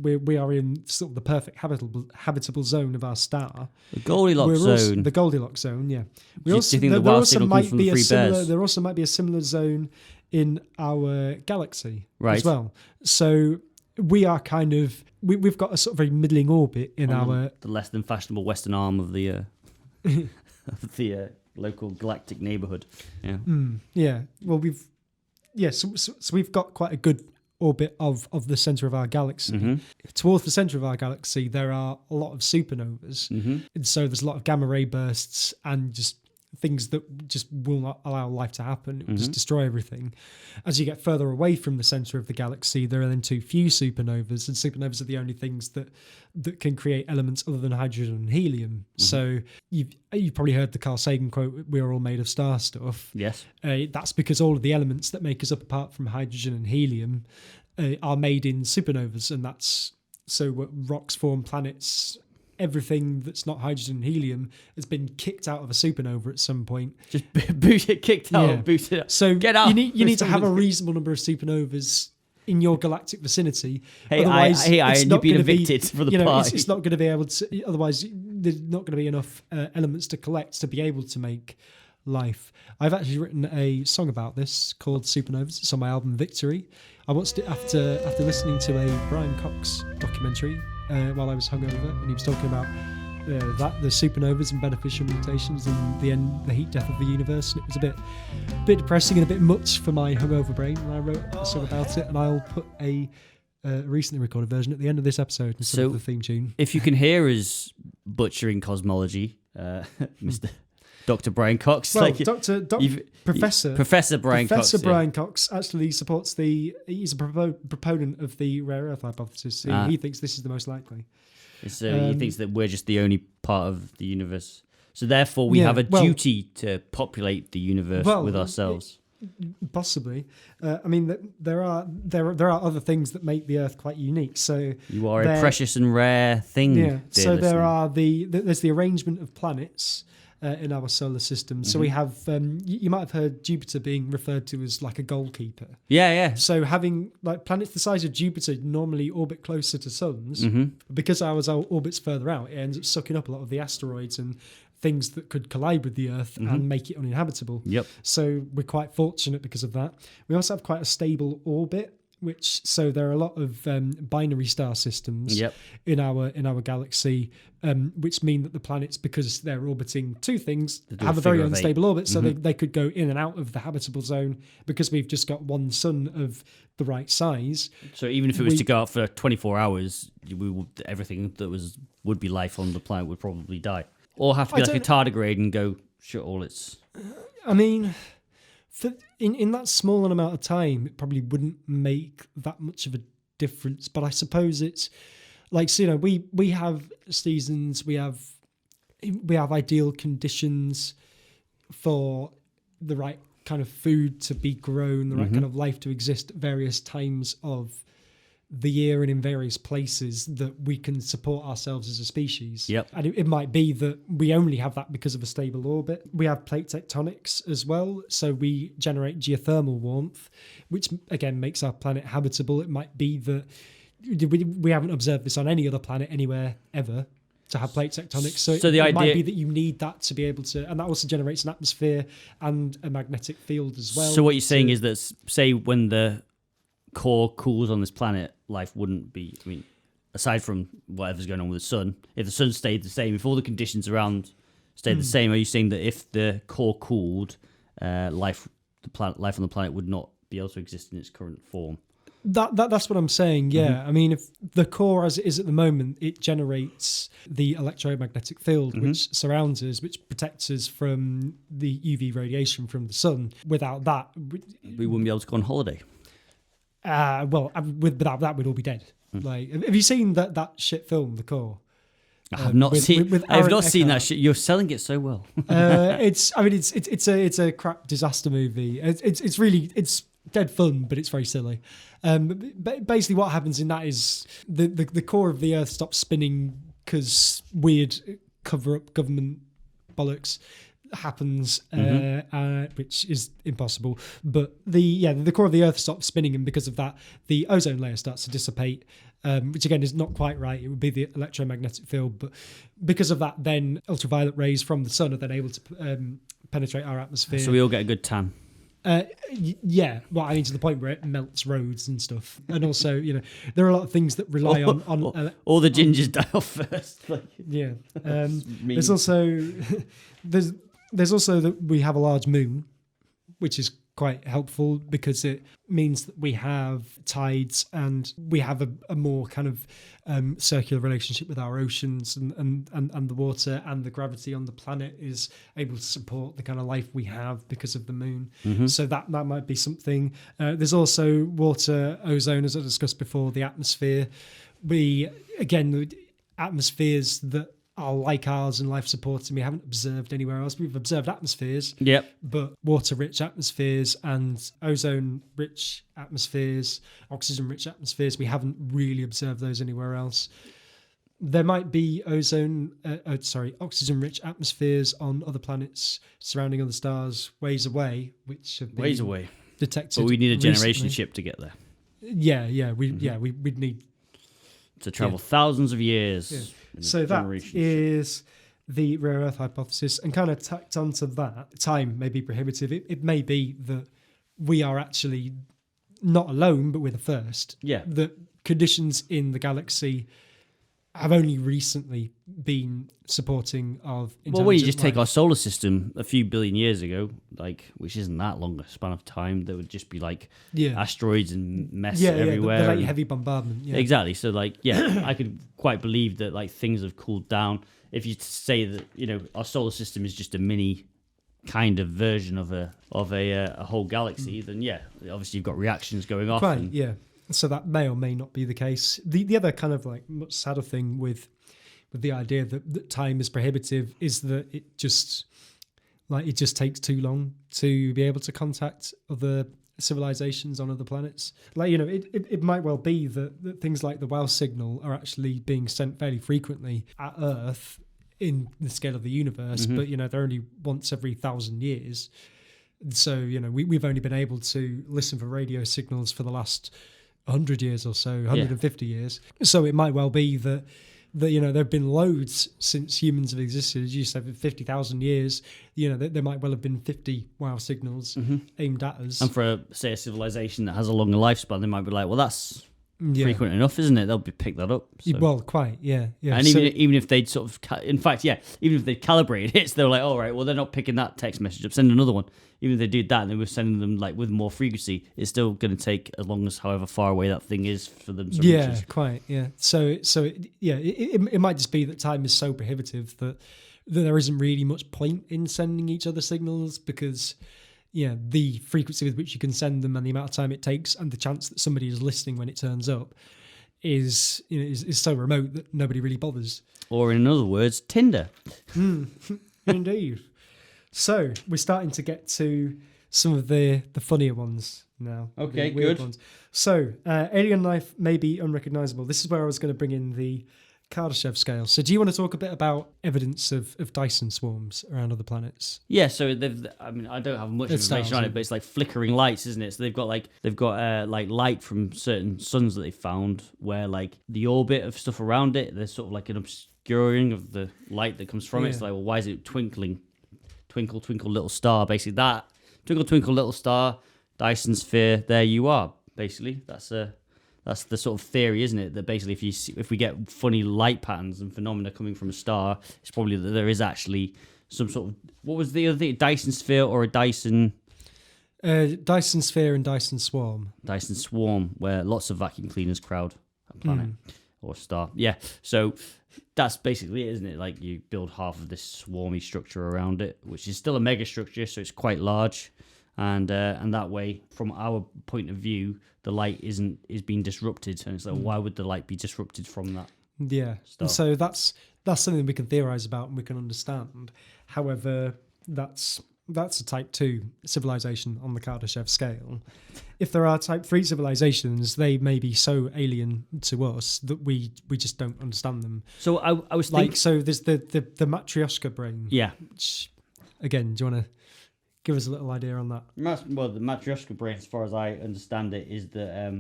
we are in sort of the perfect habitable zone of our star. The Goldilocks zone. The Goldilocks zone, yeah. Do you think the wild signal comes from the three bears? There also might be a similar zone in our galaxy as well. So we are kind of we've got a sort of very middling orbit in the less than fashionable western arm of the of the local galactic neighborhood. Yeah. Yeah. Well, so we've got quite a good orbit of the center of our galaxy. Towards the center of our galaxy, there are a lot of supernovas, and so there's a lot of gamma ray bursts and just things that just will not allow life to happen. It will just destroy everything. As you get further away from the center of the galaxy, there are then too few supernovas, and supernovas are the only things that can create elements other than hydrogen and helium. So you've probably heard the Carl Sagan quote, "We are all made of star stuff." Yes. That's because all of the elements that make us up, apart from hydrogen and helium, are made in supernovas, and that's so rocks form planets. Everything that's not hydrogen and helium has been kicked out of a supernova at some point. Just kicked out, booted out. So get out. You need to have a reasonable number of supernovas in your galactic vicinity. Hey, otherwise, Ian, you've been evicted for the party. It's not going to be able to. Otherwise, there's not going to be enough elements to collect to be able to make life. I've actually written a song about this called Supernovas. It's on my album Victory. I watched it after listening to a Brian Cox documentary while I was hungover, and he was talking about the supernovas and beneficial mutations and the heat death of the universe, and it was a bit depressing and a bit much for my hungover brain, and I wrote a song about it, and I'll put a recently recorded version at the end of this episode instead of the theme tune. If you can hear us butchering cosmology, Mr. Dr. Brian Cox, well, Professor Brian Cox actually supports he's a proponent of the rare earth hypothesis. He thinks this is the most likely. So he thinks that we're just the only part of the universe. So therefore we have a duty to populate the universe with ourselves. Possibly. I mean, there are other things that make the Earth quite unique. So you are a precious and rare thing. Yeah. So there's the arrangement of planets in our solar system. So we have you might have heard Jupiter being referred to as like a goalkeeper. Yeah. So having like planets the size of Jupiter normally orbit closer to suns. Because our orbit's further out, it ends up sucking up a lot of the asteroids and things that could collide with the Earth and make it uninhabitable. Yep. So we're quite fortunate because of that. We also have quite a stable orbit, so there are a lot of binary star systems in our galaxy, which mean that the planets, because they're orbiting two things, have a very unstable orbit, so they could go in and out of the habitable zone because we've just got one sun of the right size. So even if it was to go out for 24 hours, everything that would be life on the planet would probably die. Or have to be like a tardigrade and go shut all its... I mean... In that small an amount of time, it probably wouldn't make that much of a difference. But I suppose it's like, so, we have seasons, we have ideal conditions for the right kind of food to be grown, the right kind of life to exist at various times of the year and in various places that we can support ourselves as a species. Yep. And it might be that we only have that because of a stable orbit. We have plate tectonics as well, so we generate geothermal warmth, which again makes our planet habitable. It might be that we haven't observed this on any other planet anywhere ever to have plate tectonics. So the idea might be that you need that to be able to, and that also generates an atmosphere and a magnetic field as well. So what you're saying is that, say, when the core cools on this planet, life wouldn't be, I mean, aside from whatever's going on with the sun, if the sun stayed the same, if all the conditions around stayed the same, are you saying that if the core cooled, life on the planet would not be able to exist in its current form? That's what I'm saying, yeah. I mean, if the core as it is at the moment, it generates the electromagnetic field which surrounds us, which protects us from the UV radiation from the sun. Without that... we wouldn't be able to go on holiday. Without that, we'd all be dead. Like, have you seen that shit film, The Core? I have not seen. I have not seen that shit. You're selling it so well. It's a crap disaster movie. It's dead fun, but it's very silly. Basically, what happens in that is the core of the Earth stops spinning because weird cover-up government bollocks happens, which is impossible. But the core of the Earth stops spinning, and because of that, the ozone layer starts to dissipate, which again is not quite right. It would be the electromagnetic field, but because of that, then ultraviolet rays from the sun are then able to penetrate our atmosphere. So we all get a good tan. Yeah, well, I mean, to the point where it melts roads and stuff, and also, there are a lot of things that rely on all the gingers die off first. Yeah, there's also that we have a large moon, which is quite helpful because it means that we have tides and we have a more kind of circular relationship with our oceans and the water, and the gravity on the planet is able to support the kind of life we have because of the moon. So that might be something. There's also water, ozone, as I discussed before, the atmosphere. The atmospheres that are like ours and life supporting, we haven't observed anywhere else. We've observed atmospheres, but water-rich atmospheres and ozone-rich atmospheres, oxygen-rich atmospheres, we haven't really observed those anywhere else. There might be oxygen-rich atmospheres on other planets surrounding other stars ways away, which have been detected. But we need a generation recently. ship to get there. We'd need to travel thousands of years. So that is the rare earth hypothesis, and kind of tacked onto that, time may be prohibitive. It may be that we are actually not alone, but we're the first. Yeah. The conditions in the galaxy have only recently been supporting of intelligent Well, when you just take life. our solar system a few billion years ago, like, which isn't that long a span of time, there would just be like asteroids and mess everywhere. The late heavy bombardment. Yeah. Exactly. So, like, I could quite believe that like things have cooled down. If you say that, you know, our solar system is just a mini kind of version of a whole galaxy, then obviously you've got reactions going off. Right. Yeah. So that may or may not be the case. The other kind of like much sadder thing with the idea that time is prohibitive is that it just takes too long to be able to contact other civilizations on other planets. Like, you know, it might well be that things like the WOW signal are actually being sent fairly frequently at Earth in the scale of the universe, but, you know, they're only once every 1,000 years. So, you know, we've only been able to listen for radio signals for the last 100 years or so, 150 years. So it might well be that you know, there have been loads since humans have existed. As you said, 50,000 years, you know, there might well have been 50 WOW signals aimed at us. And for, say, a civilization that has a longer lifespan, they might be like, well, that's frequent enough, isn't it? They'll pick that up. So. Well, quite, yeah. And even if they'd sort of, in fact, even if they calibrated it, so they're like, all right, well, they're not picking that text message up, send another one. Even if they did that and they were sending them like with more frequency, it's still going to take as long as however far away that thing is for them to reach us. Quite, yeah. So it might just be that time is so prohibitive that there isn't really much point in sending each other signals because, the frequency with which you can send them and the amount of time it takes and the chance that somebody is listening when it turns up is so remote that nobody really bothers. Or in other words, Tinder. Indeed. So we're starting to get to some of the funnier ones now. Okay, the weird good. ones. So alien life may be unrecognizable. This is where I was going to bring in the Kardashev scale. So do you want to talk a bit about evidence of Dyson swarms around other planets? Yeah, so I don't have much information on it, but it's like flickering lights, isn't it? So they've got light from certain suns that they found where like the orbit of stuff around it, there's sort of like an obscuring of the light that comes from it. It's like, well, why is it twinkling? Twinkle, twinkle, little star. Basically, that twinkle, twinkle, little star, Dyson sphere. There you are. Basically, that's the sort of theory, isn't it? That basically, if we get funny light patterns and phenomena coming from a star, it's probably that there is actually some sort of, what was the other thing? Dyson sphere or a Dyson? Dyson sphere and Dyson swarm. Dyson swarm, where lots of vacuum cleaners crowd a planet or a star. Yeah. So. That's basically it, isn't it? Like you build half of this swarmy structure around it, which is still a mega structure, so it's quite large, and that way, from our point of view, the light is being disrupted, and it's like, why would the light be disrupted from that? Yeah, stuff? So that's something we can theorize about and we can understand. However, that's a type 2 civilization on the Kardashev scale. If there are type 3 civilizations, they may be so alien to us that we just don't understand them. So I was thinking... So there's the Matryoshka brain. Yeah. Which, again, do you want to give us a little idea on that? Well, the Matryoshka brain, as far as I understand it, is that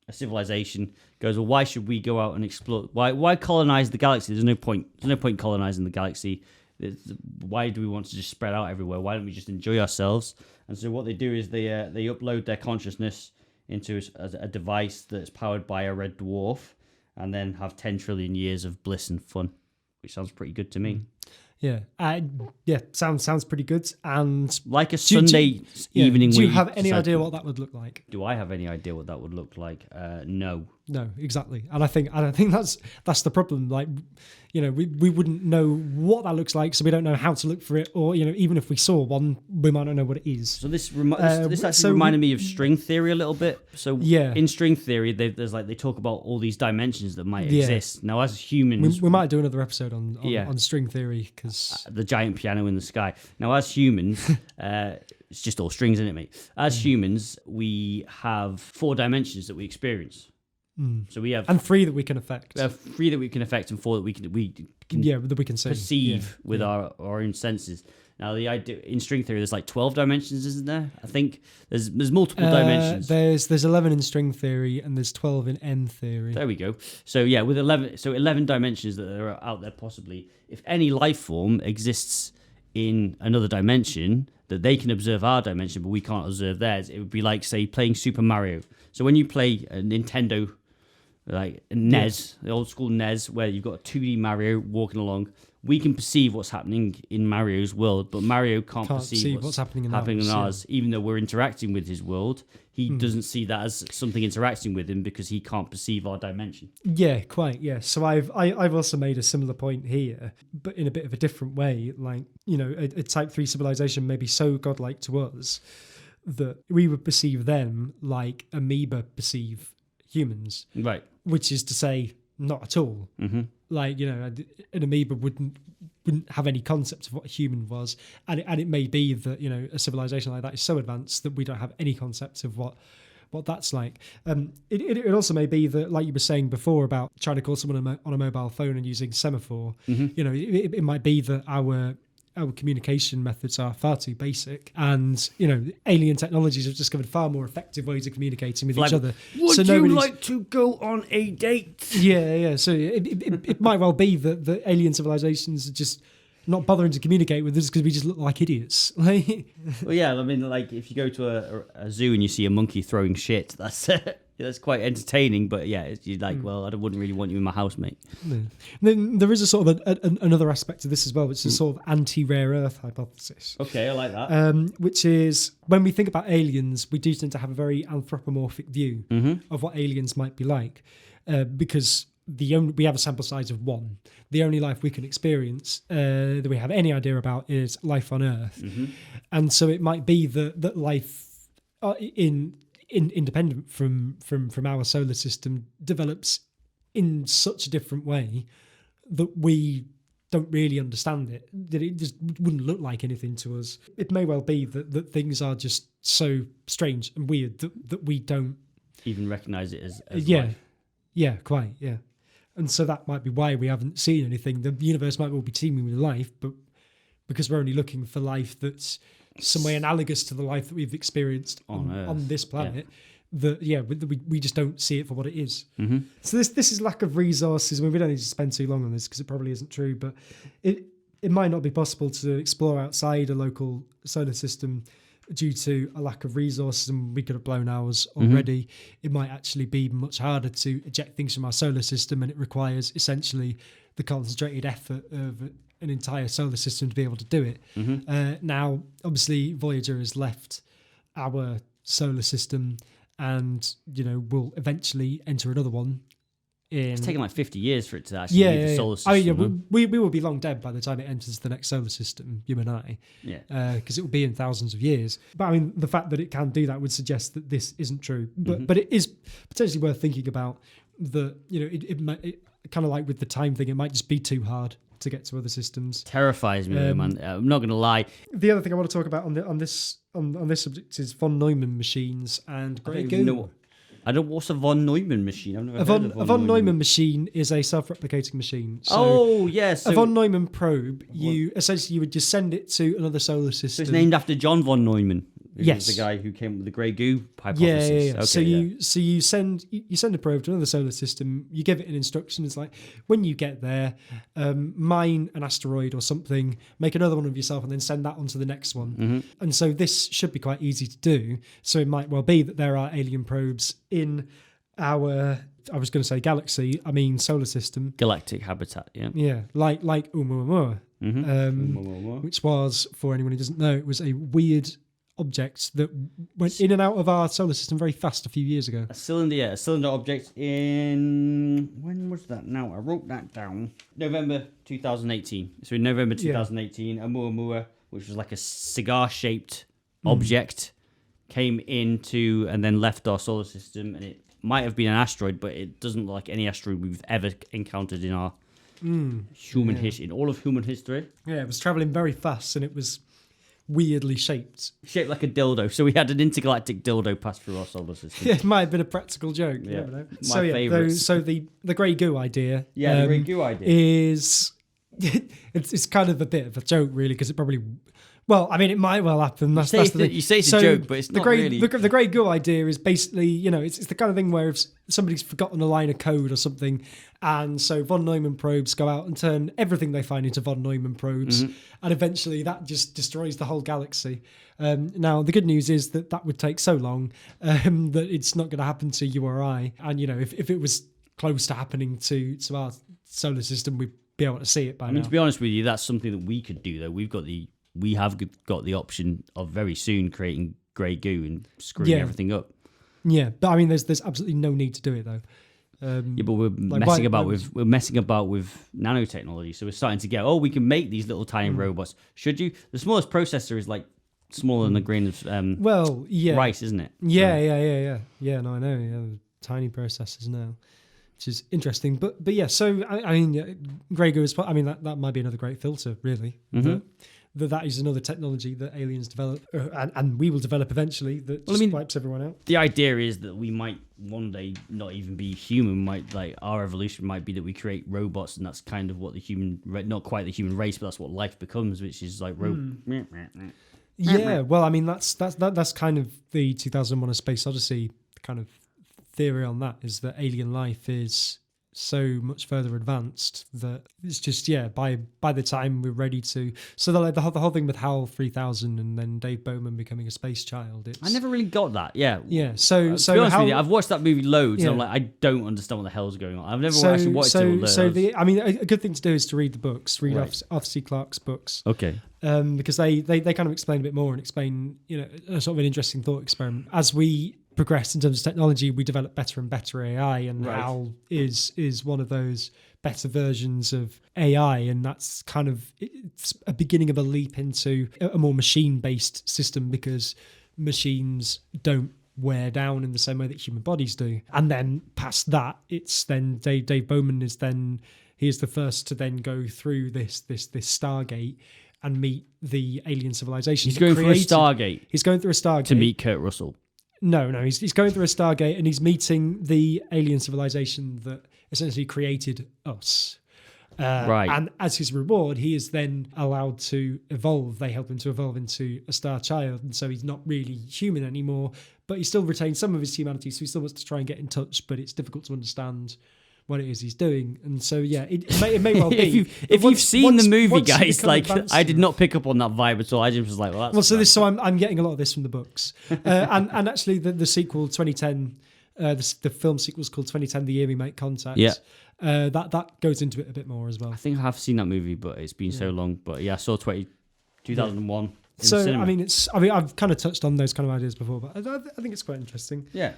a civilization goes, well, why should we go out and explore? Why colonize the galaxy? There's no point colonizing the galaxy. Why do we want to just spread out everywhere? Why don't we just enjoy ourselves? And so what they do is they upload their consciousness into a device that's powered by a red dwarf, and then have 10 trillion years of bliss and fun, which sounds pretty good to me. Yeah, sounds pretty good. And like a Sunday evening. Do you have any idea what that would look like? Do I have any idea what that would look like? No, exactly. And I think that's the problem. Like, we wouldn't know what that looks like, so we don't know how to look for it, or even if we saw one, we might not know what it is. So this actually reminded me of string theory a little bit. So in string theory, they talk about all these dimensions that might exist. Now, as humans, we might do another episode on string theory, because the giant piano in the sky. Now, as humans, it's just all strings, isn't it, mate? As humans, we have 4 dimensions that we experience. So we have And 3 that we can affect. 3 that we can affect and 4 that we can that we can see. perceive with our own senses. Now, the idea in string theory, there's like 12 dimensions, isn't there? I think there's multiple dimensions. There's 11 in string theory and there's 12 in N theory. There we go. So yeah, with 11 dimensions that are out there possibly. If any life form exists in another dimension, that they can observe our dimension, but we can't observe theirs, it would be like, say, playing Super Mario. So when you play a Nintendo, like NES, the old school NES, where you've got a 2D Mario walking along, we can perceive what's happening in Mario's world, but Mario can't perceive what's happening in ours. Even though we're interacting with his world, he doesn't see that as something interacting with him because he can't perceive our dimension. Yeah, quite. Yeah. So I've also made a similar point here, but in a bit of a different way. Like, you know, a Type 3 civilization may be so godlike to us that we would perceive them like amoeba perceive humans. Right. Which is to say, not at all. Mm-hmm. Like, you know, an amoeba wouldn't have any concept of what a human was, and it may be that, you know, a civilization like that is so advanced that we don't have any concept of what that's like. It also may be that, like you were saying before about trying to call someone on a mobile phone and using semaphore. Mm-hmm. You know, it might be that our communication methods are far too basic, and, you know, alien technologies have discovered far more effective ways of communicating with each other. Would you like to go on a date? Yeah. So it might well be that the alien civilizations are just not bothering to communicate with us because we just look like idiots. Well, yeah, I mean, like, if you go to a zoo and you see a monkey throwing shit, that's quite entertaining, but yeah, you're like, well, I wouldn't really want you in my house, mate. No. Then there is a sort of another aspect to this as well, which is a sort of anti-rare earth hypothesis. Okay, I like that. Which is, when we think about aliens, we do tend to have a very anthropomorphic view of what aliens might be like, because we have a sample size of 1. The only life we can experience that we have any idea about is life on Earth, and so it might be that life independent from our solar system develops in such a different way that we don't really understand it, that it just wouldn't look like anything to us. It may well be that things are just so strange and weird that we don't even recognize it as life. Yeah, quite, yeah. And so that might be why we haven't seen anything. The universe might well be teeming with life, but because we're only looking for life that's some way analogous to the life that we've experienced on this planet, we just don't see it for what it is. Mm-hmm. So this is lack of resources. I mean, we don't need to spend too long on this because it probably isn't true, but it might not be possible to explore outside a local solar system due to a lack of resources, and we could have blown ours already. It might actually be much harder to eject things from our solar system, and it requires essentially the concentrated effort of an entire solar system to be able to do it. Now, obviously, Voyager has left our solar system, and, you know, will eventually enter another one. It's taken like 50 years for it to actually leave the solar system. We will be long dead by the time it enters the next solar system, you and I. Yeah. Because it will be in thousands of years. But I mean, the fact that it can do that would suggest that this isn't true. But it is potentially worth thinking about. That, you know, it kind of like with the time thing, it might just be too hard to get to other systems. Terrifies me, man. I'm not going to lie. The other thing I want to talk about on this subject is von Neumann machines and grey goo. What's a von Neumann machine? I've never heard of a von Neumann machine is a self-replicating machine. So yes. A von Neumann probe, you would just send it to another solar system. So it's named after John von Neumann. Yes, the guy who came up with the grey goo hypothesis. Yeah. Okay, so you send a probe to another solar system. You give it an instruction. It's like, when you get there, mine an asteroid or something, make another one of yourself, and then send that on to the next one. And so this should be quite easy to do. So it might well be that there are alien probes in our, I was going to say galaxy, I mean solar system. Galactic habitat, yeah. Yeah, like Oumuamua, which was, for anyone who doesn't know, it was a weird object that went in and out of our solar system very fast a few years ago. A cylinder object in, when was that now? I wrote that down. November 2018. So in November 2018, Oumuamua, which was like a cigar-shaped object, came into and then left our solar system, and it might have been an asteroid, but it doesn't look like any asteroid we've ever encountered in our human history, in all of human history. Yeah, it was traveling very fast, and it was weirdly shaped. Shaped like a dildo. So we had an intergalactic dildo pass through our solar system. It might have been a practical joke. You Yeah. never know. My favourites. So the grey goo idea. Yeah, the grey goo idea. is it's kind of a bit of a joke, really, because it probably. Well, I mean, it might well happen. That's the thing. You say it's a joke, but it's not really. The grey goo idea is basically, it's the kind of thing where if somebody's forgotten a line of code or something, and so von Neumann probes go out and turn everything they find into von Neumann probes, and eventually that just destroys the whole galaxy. Now, the good news is that would take so long that it's not going to happen to you or I. And, if it was close to happening to our solar system, we'd be able to see it by now. To be honest with you, that's something that we could do, though. We have got the option of very soon creating grey goo and screwing everything up. Yeah, but I mean, there's absolutely no need to do it though. But we're messing about with nanotechnology. So we're starting to get we can make these little tiny robots. Should you? The smallest processor is like smaller than a grain of rice, isn't it? Yeah. No, I know. Yeah, tiny processors now, which is interesting. But yeah. So I mean, grey goo is. I mean, that might be another great filter, really. That is another technology that aliens develop, and we will develop eventually, that wipes everyone out. The idea is that we might one day not even be human. Our evolution might be that we create robots, and that's kind of what not quite the human race, but that's what life becomes, which is like Yeah, well, I mean, that's kind of the 2001: A Space Odyssey kind of theory on that, is that alien life is so much further advanced that it's just by the time we're ready to. So the whole thing with HAL 3000 and then Dave Bowman becoming a space child. I never really got that. Yeah. So to be honest with you, I've watched that movie loads. And I'm like, I don't understand what the hell's going on. I've never actually watched it. I mean, a good thing to do is to read the books. Read Arthur C. Clarke's books. Okay. Because they kind of explain a bit more and explain a sort of an interesting thought experiment. As we progress in terms of technology, we develop better and better AI, and HAL is one of those better versions of AI, and that's kind of it's a beginning of a leap into a more machine-based system, because machines don't wear down in the same way that human bodies do. And then past that, it's then Dave Bowman is the first to then go through this Stargate and meet the alien civilization. He's going through a Stargate. He's going through a Stargate to meet Kurt Russell. No, he's going through a Stargate and he's meeting the alien civilization that essentially created us. And as his reward, he is then allowed to evolve. They help him to evolve into a star child, and so he's not really human anymore, but he still retains some of his humanity, so he still wants to try and get in touch, but it's difficult to understand what it is he's doing. And so it may well be. if you've seen the movie, guys, I did not pick up on that vibe at all. I just was like, so I'm getting a lot of this from the books. And actually the sequel 2010, the film sequel is called 2010 The Year We Make Contact. Yeah. That goes into it a bit more as well. I think I have seen that movie, but it's been so long. But yeah, I saw 2001 in the cinema. I mean I've kind of touched on those kind of ideas before, but I think it's quite interesting. Yeah.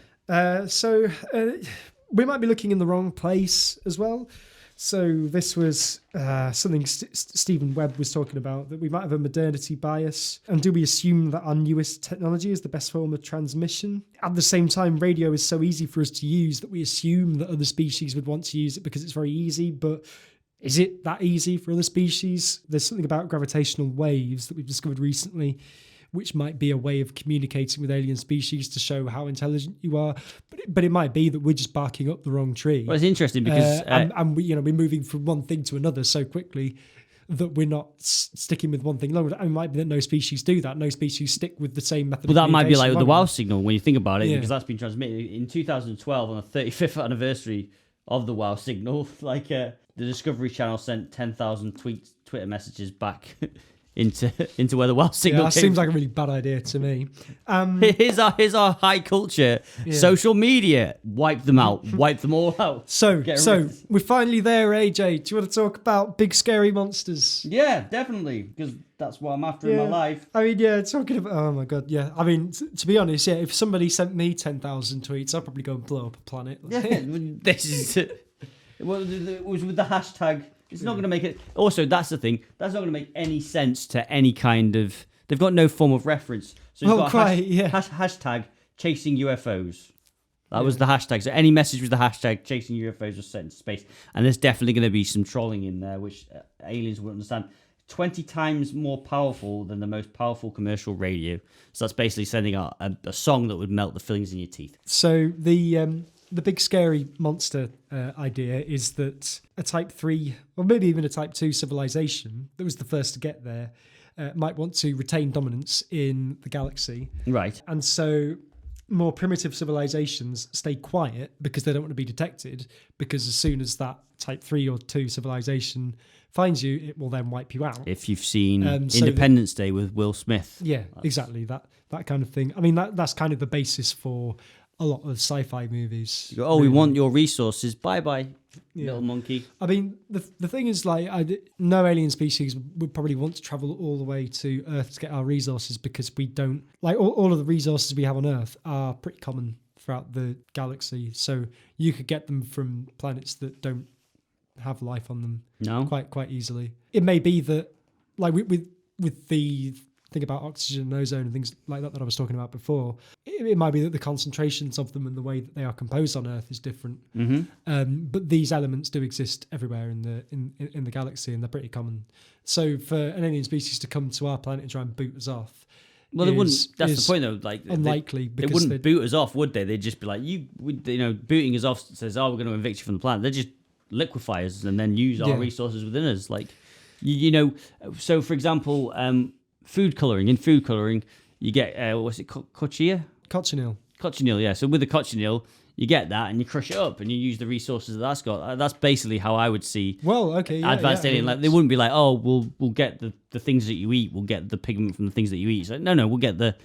We might be looking in the wrong place as well. So this was something Stephen Webb was talking about, that we might have a modernity bias. And do we assume that our newest technology is the best form of transmission? At the same time, radio is so easy for us to use that we assume that other species would want to use it because it's very easy. But is it that easy for other species? There's something about gravitational waves that we've discovered recently, which might be a way of communicating with alien species to show how intelligent you are. But it might be that we're just barking up the wrong tree. Well, it's interesting because... and we're moving from one thing to another so quickly that we're not sticking with one thing longer. It might be that no species do that. No species stick with the same method. Well, that might be like the WoW signal when you think about it, because that's been transmitted in 2012 on the 35th anniversary of the WoW signal. The Discovery Channel sent 10,000 Twitter messages back into where the WoW signal came. Seems like a really bad idea to me. Here's our high culture. Social media. Wipe them out. Wipe them all out. So we're finally there, AJ. Do you want to talk about big scary monsters? Yeah, definitely, because that's what I'm after in my life. I mean, talking about... Oh, my God, yeah. I mean, to be honest, if somebody sent me 10,000 tweets, I'd probably go and blow up a planet. Yeah, this is... Well, it was with the hashtag... It's not going to make it... Also, that's the thing. That's not going to make any sense to any kind of... They've got no form of reference. So you've got hashtag chasing UFOs. That was the hashtag. So any message with the hashtag chasing UFOs was sent into space. And there's definitely going to be some trolling in there, which aliens won't understand. 20 times more powerful than the most powerful commercial radio. So that's basically sending out a song that would melt the fillings in your teeth. So the big scary monster idea is that a Type 3, or maybe even a Type 2 civilization that was the first to get there might want to retain dominance in the galaxy. Right. And so more primitive civilizations stay quiet because they don't want to be detected, because as soon as that Type 3 or 2 civilization finds you, it will then wipe you out. If you've seen Independence Day with Will Smith. Yeah, exactly. That kind of thing. I mean, that's kind of the basis for a lot of sci-fi movies. You go, oh, really. We want your resources. Bye-bye, little monkey. I mean, the thing is, like, no alien species would probably want to travel all the way to Earth to get our resources, because we don't... Like, all of the resources we have on Earth are pretty common throughout the galaxy. So you could get them from planets that don't have life on them quite easily. It may be that, like, with the thing about oxygen and ozone and things like that I was talking about before, it might be that the concentrations of them and the way that they are composed on Earth is different. Mm-hmm. But these elements do exist everywhere in the galaxy, and they're pretty common. So for an alien species to come to our planet and try and boot us off, well, they wouldn't. That's the point, though. Like, unlikely. They wouldn't boot us off, would they? They'd just be like, booting us off says, "Oh, we're going to evict you from the planet." They just liquefy us and then use our resources within us. Like, so for example, food colouring. In food colouring, you get, what's it called? Cochineal, yeah. So with the cochineal, you get that and you crush it up and you use the resources that's got. That's basically how I would see advanced alien. Like, they wouldn't be like, oh, we'll get the things that you eat. We'll get the pigment from the things that you eat. So no, we'll get the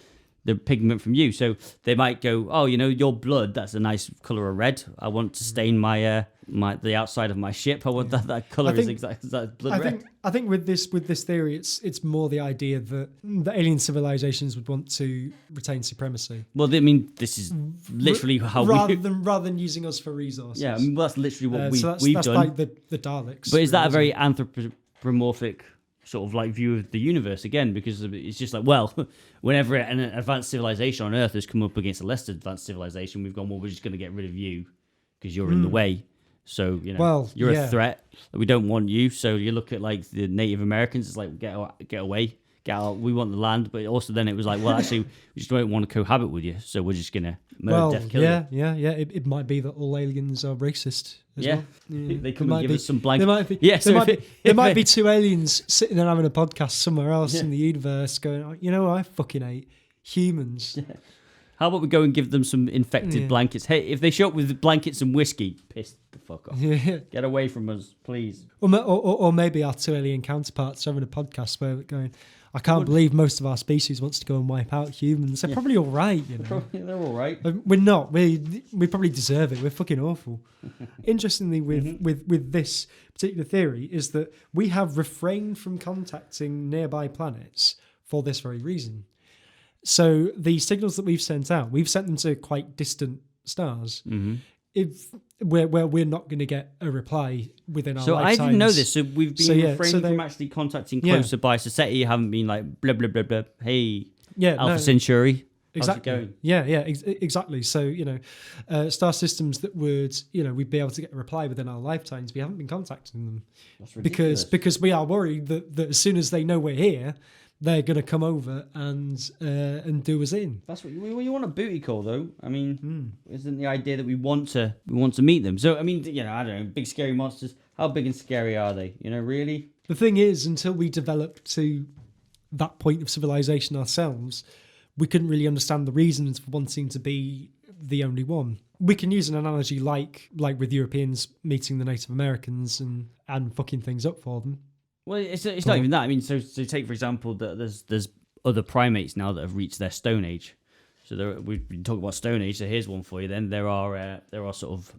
pigment from you. So they might go, oh, your blood, that's a nice colour of red. I want to stain the outside of my ship. I want that colour is that blood red. I think with this theory, it's more the idea that the alien civilizations would want to retain supremacy. Well, I mean, this is literally how rather than using us for resources. Yeah, I mean, that's literally what we've that's done. Like the Daleks. But is that a very anthropomorphic sort of like view of the universe again? Because it's just like, well, whenever an advanced civilization on Earth has come up against a less advanced civilization, we've gone, well, we're just going to get rid of you because you're in the way. So, you're a threat. We don't want you. So you look at like the Native Americans, it's like, get away, get out. We want the land. But also then it was like, well, actually, we just don't want to cohabit with you. So we're just going to murder, death, kill you. Yeah. It might be that all aliens are racist as well. Yeah. They come and give us some blank. There might be two aliens sitting there having a podcast somewhere else in the universe going, I fucking hate humans. Yeah. How about we go and give them some infected blankets? Hey, if they show up with blankets and whiskey, piss the fuck off. Yeah. Get away from us, please. Or maybe our two alien counterparts are having a podcast where we're going, I can't believe most of our species wants to go and wipe out humans. They're probably all right, They're all right. We're not. We probably deserve it. We're fucking awful. Interestingly, with this particular theory is that we have refrained from contacting nearby planets for this very reason. So the signals that we've sent out, we've sent them to quite distant stars. Mm-hmm. If where we're not going to get a reply within our lifetimes. So I didn't know this. So we've been refraining from actually contacting closer by society. You haven't been like blah blah blah blah. Hey, Alpha Centauri. Exactly. How's it going? Yeah, exactly. So star systems that would we'd be able to get a reply within our lifetimes. We haven't been contacting them. That's ridiculous. because we are worried that as soon as they know we're here, they're going to come over and do us in. That's what you want a booty call, though. I mean, isn't the idea that we want to meet them? So I mean, I don't know, big scary monsters. How big and scary are they? Really. The thing is, until we develop to that point of civilization ourselves, we couldn't really understand the reasons for wanting to be the only one. We can use an analogy like with Europeans meeting the Native Americans and fucking things up for them. Well, it's not even that. I mean, so take for example that there's other primates now that have reached their Stone Age. So we've been talking about Stone Age. So here's one for you. Then there are sort of,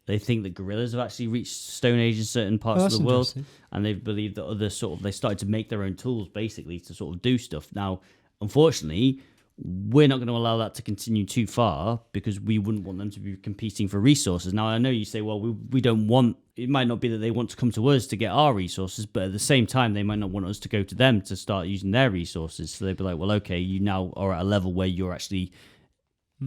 they think that gorillas have actually reached Stone Age in certain parts of the world, and they believe that other they started to make their own tools basically to sort of do stuff. Now, unfortunately, we're not going to allow that to continue too far because we wouldn't want them to be competing for resources. Now, I know you say, well, we don't want... It might not be that they want to come to us to get our resources, but at the same time, they might not want us to go to them to start using their resources. So they'd be like, well, okay, you now are at a level where you're actually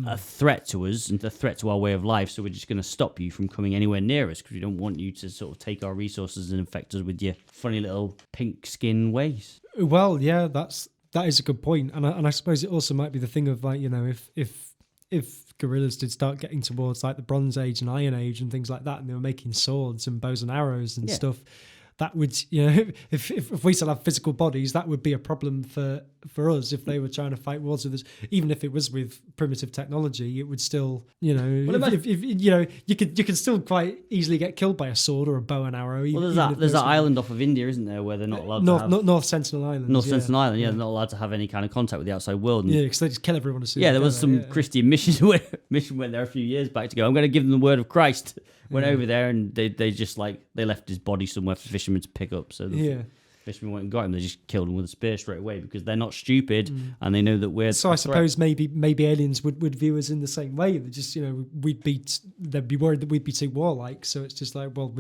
a threat to us and a threat to our way of life. So we're just going to stop you from coming anywhere near us because we don't want you to sort of take our resources and infect us with your funny little pink skin ways. Well, yeah, that is a good point, and I suppose it also might be the thing of like, you know, if gorillas did start getting towards like the Bronze Age and Iron Age and things like that, and they were making swords and bows and arrows and stuff, that would, you know, if we still have physical bodies, that would be a problem for us if they were trying to fight wars with us. Even if it was with primitive technology, it would still, you know, Well, if you know, you could still quite easily get killed by a sword or a bow and arrow. Well, there's that island off of India, isn't there, where they're not allowed to have... North Sentinel Island. North Sentinel Island, they're not allowed to have any kind of contact with the outside world. And yeah, because they just kill everyone as soon as there was some Christian mission went there a few years back to go, I'm going to give them the word of Christ. Went over there and they just like, they left his body somewhere for fishermen to pick up. So the fishermen went and got him. They just killed him with a spear straight away because they're not stupid and they know that we're... So I suppose maybe aliens would view us in the same way. They just, you know, they'd be worried that we'd be too warlike. So it's just like, well,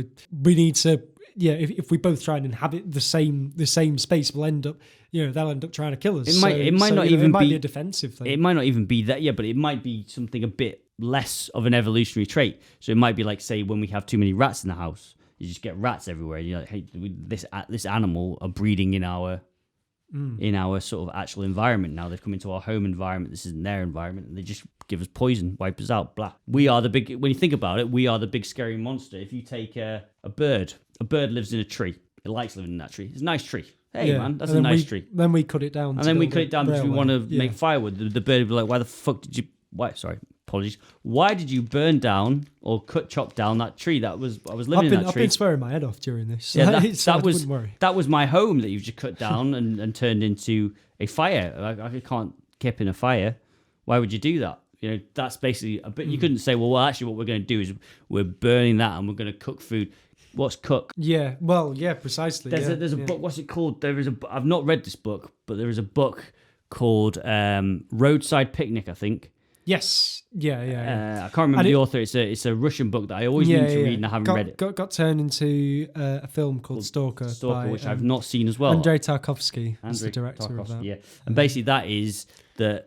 we need to... Yeah, if we both try and inhabit the same space, we'll end up, you know, they'll end up trying to kill us. It might not even be a defensive thing. It might not even be that, but it might be something a bit less of an evolutionary trait. So it might be like, say, when we have too many rats in the house, you just get rats everywhere. You're like, hey, this animal are breeding in our sort of actual environment. Now they've come into our home environment. This isn't their environment, and they just give us poison, wipe us out. Blah. We are the big. When you think about it, we are the big scary monster. If you take a bird lives in a tree. It likes living in that tree. It's a nice tree. Hey man, that's a nice tree. Then we cut it down. And then we cut it down because we want to make firewood. The bird would be like, why the fuck did you? Why? Sorry. Apologies. Why did you burn down or chop down that tree? I was living in that tree. I've been swearing my head off during this. Yeah, that was my home that you've just cut down and turned into a fire. I can't keep in a fire. Why would you do that? You know, that's basically a bit. You couldn't say, well, actually, what we're going to do is we're burning that and we're going to cook food. What's cook? Yeah, well, yeah, precisely. There's a book. What's it called? I've not read this book, but there is a book called Roadside Picnic, I think. Yes. Yeah. I can't remember the author. It's a Russian book that I always need to read and I haven't read it. Got turned into a film called Stalker, which I've not seen as well. Andrei Tarkovsky is the director of that. Yeah, and basically that is the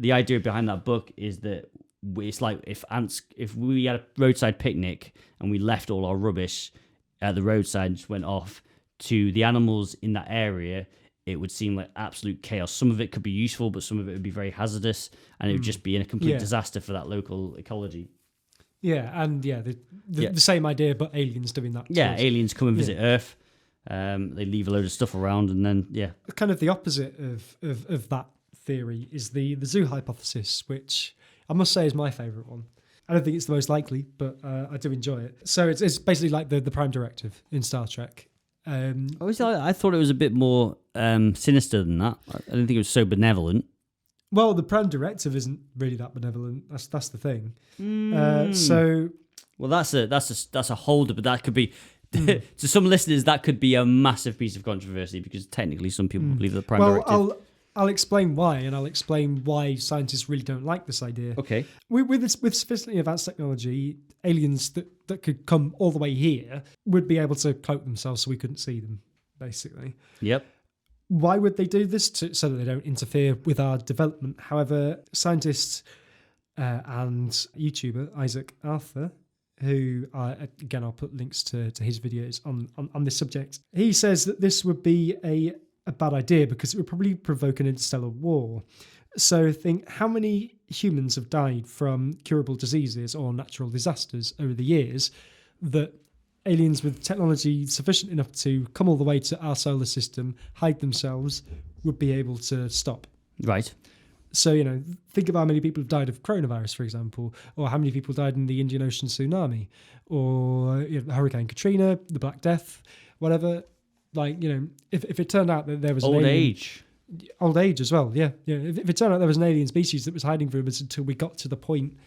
idea behind that book is that it's like if we had a roadside picnic and we left all our rubbish at the roadside and just went off to the animals in that area, it would seem like absolute chaos. Some of it could be useful, but some of it would be very hazardous, and it would just be a complete disaster for that local ecology. Yeah, and the same idea, but aliens doing that. Yeah, aliens come and visit Earth. They leave a load of stuff around, and then kind of the opposite of that theory is the zoo hypothesis, which I must say is my favourite one. I don't think it's the most likely, but I do enjoy it. So it's basically like the Prime Directive in Star Trek. I thought it was a bit more sinister than that. I didn't think it was so benevolent. Well, the Prime Directive isn't really that benevolent. That's the thing. Well, that's a holder, but that could be to some listeners that could be a massive piece of controversy because technically some people believe that the Prime Directive. I'll explain why, and I'll explain why scientists really don't like this idea. Okay. With sufficiently advanced technology, aliens that could come all the way here would be able to cloak themselves so we couldn't see them, basically. Yep. Why would they do this? So that they don't interfere with our development. However, scientists and YouTuber Isaac Arthur, who, again, I'll put links to his videos on this subject, he says that this would be a bad idea because it would probably provoke an interstellar war. So think how many humans have died from curable diseases or natural disasters over the years that aliens with technology sufficient enough to come all the way to our solar system, hide themselves, would be able to stop. Right. So, you know, think of how many people have died of coronavirus, for example, or how many people died in the Indian Ocean tsunami, or Hurricane Katrina, the Black Death, whatever. Like, you know, if it turned out that there was old age as well, yeah. If it turned out there was an alien species that was hiding from us until we got to the point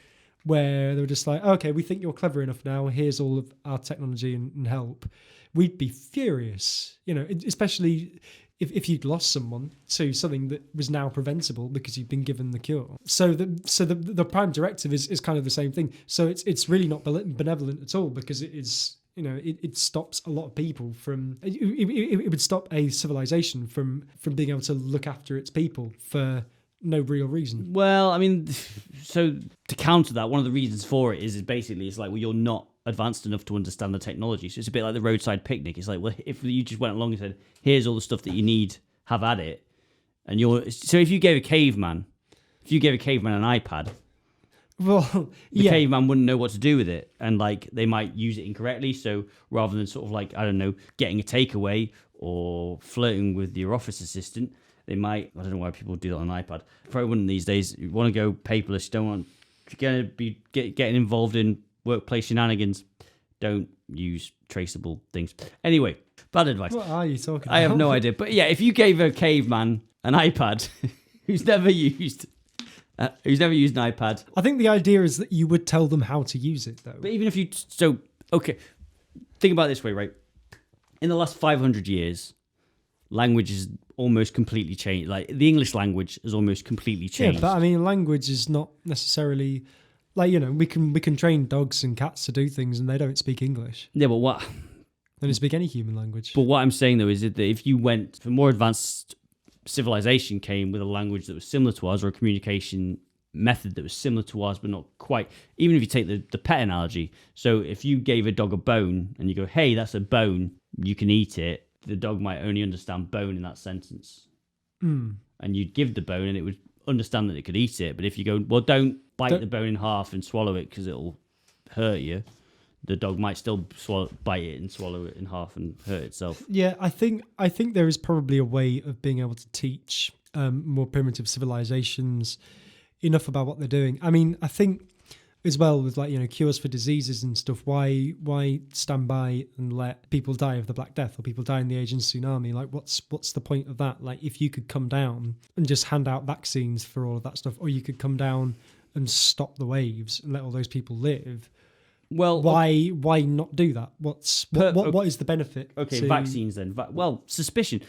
where they were just like, okay, we think you're clever enough now. Here's all of our technology and help. We'd be furious, you know, especially if you'd lost someone to something that was now preventable because you've been given the cure. So the Prime Directive is kind of the same thing. So it's really not benevolent at all because it is. You know, it stops a lot of people from... It would stop a civilization from being able to look after its people for no real reason. Well, I mean, so to counter that, one of the reasons for it is basically it's like, well, you're not advanced enough to understand the technology. So it's a bit like the roadside picnic. It's like, well, if you just went along and said, here's all the stuff that you need, have at it. And so if you gave a caveman an iPad, Well, the caveman wouldn't know what to do with it. And like, they might use it incorrectly. So rather than sort of like, I don't know, getting a takeaway or flirting with your office assistant, they might, I don't know why people do that on an iPad. Probably wouldn't these days. You want to go paperless, you don't want to be getting involved in workplace shenanigans. Don't use traceable things. Anyway, bad advice. What are you talking about? I have no idea. But yeah, if you gave a caveman an iPad who's never used an iPad. I think the idea is that you would tell them how to use it, though. But even if you... So, okay, think about it this way, right? In the last 500 years, language has almost completely changed. Like, the English language has almost completely changed. Yeah, but I mean, language is not necessarily... Like, you know, we can train dogs and cats to do things and they don't speak English. Yeah, but what... They don't speak any human language. But what I'm saying, though, is that if you went for more advanced civilization came with a language that was similar to ours or a communication method that was similar to ours, but not quite. Even if you take the pet analogy. So if you gave a dog a bone and you go, hey, that's a bone, you can eat it. The dog might only understand bone in that sentence. And you'd give the bone and it would understand that it could eat it. But if you go, well, don't bite the bone in half and swallow it because it'll hurt you, the dog might still bite it and swallow it in half and hurt itself. Yeah, I think there is probably a way of being able to teach more primitive civilizations enough about what they're doing. I mean, I think as well with, like, you know, cures for diseases and stuff, why stand by and let people die of the Black Death or people die in the Asian tsunami? Like, what's the point of that? Like, if you could come down and just hand out vaccines for all of that stuff, or you could come down and stop the waves and let all those people live. Well, why not do that? What is the benefit? Okay, vaccines then. Well, suspicion.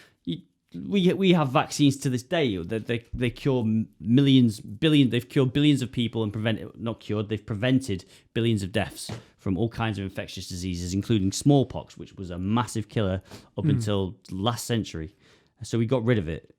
We have vaccines to this day. They cure they've cured billions of people and they've prevented billions of deaths from all kinds of infectious diseases, including smallpox, which was a massive killer up until last century. So we got rid of it.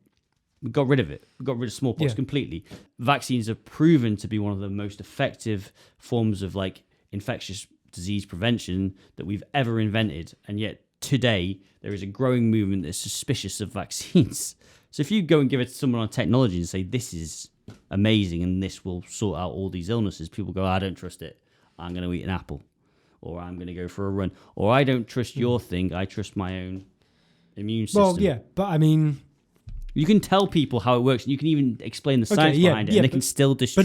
We got rid of smallpox completely. Vaccines have proven to be one of the most effective forms of, like, infectious disease prevention that we've ever invented. And yet today there is a growing movement that's suspicious of vaccines. So if you go and give it to someone on technology and say, this is amazing and this will sort out all these illnesses, people go, I don't trust it. I'm going to eat an apple, or I'm going to go for a run, or I don't trust your thing. I trust my own immune system. Well, yeah, but I mean, you can tell people how it works, and you can even explain the science behind it, and they can still distrust.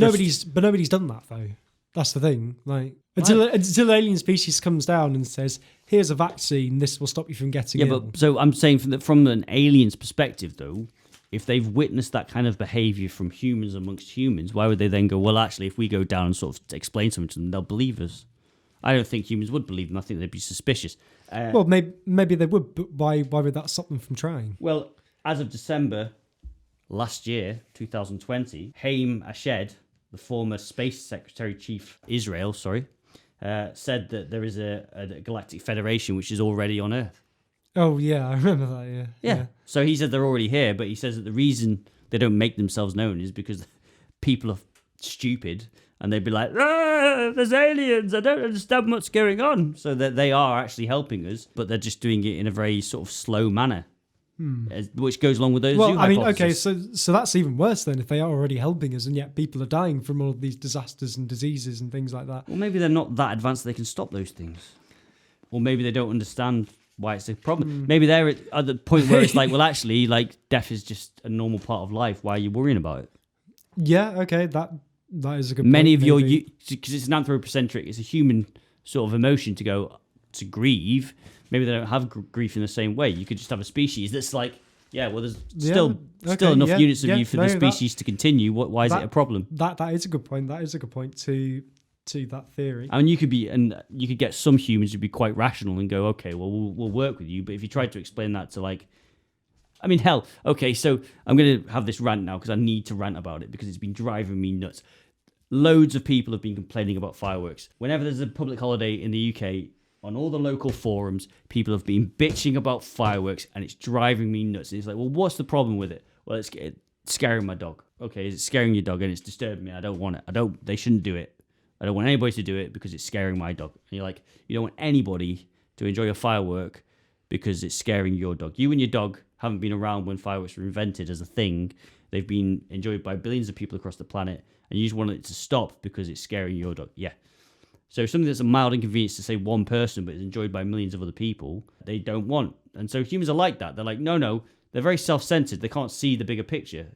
But nobody's done that, though. That's the thing. Like, until alien species comes down and says, "Here's a vaccine. This will stop you from getting ill." But so I'm saying from an alien's perspective, though, if they've witnessed that kind of behaviour from humans amongst humans, why would they then go, well, actually, if we go down and sort of explain something to them, they'll believe us? I don't think humans would believe them. I think they'd be suspicious. Well, maybe they would, but why would that stop them from trying? Well, as of December last year, 2020, Haim Ashed, the former Space Secretary Chief Israel, said that there is a galactic federation which is already on Earth. Oh, yeah, I remember that, yeah. So he said they're already here, but he says that the reason they don't make themselves known is because people are stupid and they'd be like, there's aliens, I don't understand what's going on. So that they are actually helping us, but they're just doing it in a very sort of slow manner. Which goes along with those. Well, I mean, okay, so that's even worse then, if they are already helping us and yet people are dying from all of these disasters and diseases and things like that. Well, maybe they're not that advanced that they can stop those things, or maybe they don't understand why it's a problem. Maybe they're at the point where it's like, well, actually, like, death is just a normal part of life. Why are you worrying about it? Yeah, okay, that is a good. Many point, of your, because it's an anthropocentric, it's a human sort of emotion to grieve. Maybe they don't have grief in the same way. You could just have a species that's like, yeah, well, there's still enough units of you for the species to continue. Why is it a problem? That is a good point. That is a good point to that theory. I mean, you could get some humans who'd be quite rational and go, okay, well, we'll work with you. But if you tried to explain that to, like, I mean, hell, okay, so I'm going to have this rant now because I need to rant about it because it's been driving me nuts. Loads of people have been complaining about fireworks. Whenever there's a public holiday in the UK, on all the local forums, people have been bitching about fireworks and it's driving me nuts. And it's like, well, what's the problem with it? Well, scaring my dog. Okay, is it scaring your dog and it's disturbing me? I don't want it. They shouldn't do it. I don't want anybody to do it because it's scaring my dog. And you're like, you don't want anybody to enjoy a firework because it's scaring your dog. You and your dog haven't been around when fireworks were invented as a thing. They've been enjoyed by billions of people across the planet, and you just want it to stop because it's scaring your dog. Yeah. So something that's a mild inconvenience to say one person, but is enjoyed by millions of other people, they don't want. And so humans are like that. They're like, no. They're very self-centered. They can't see the bigger picture.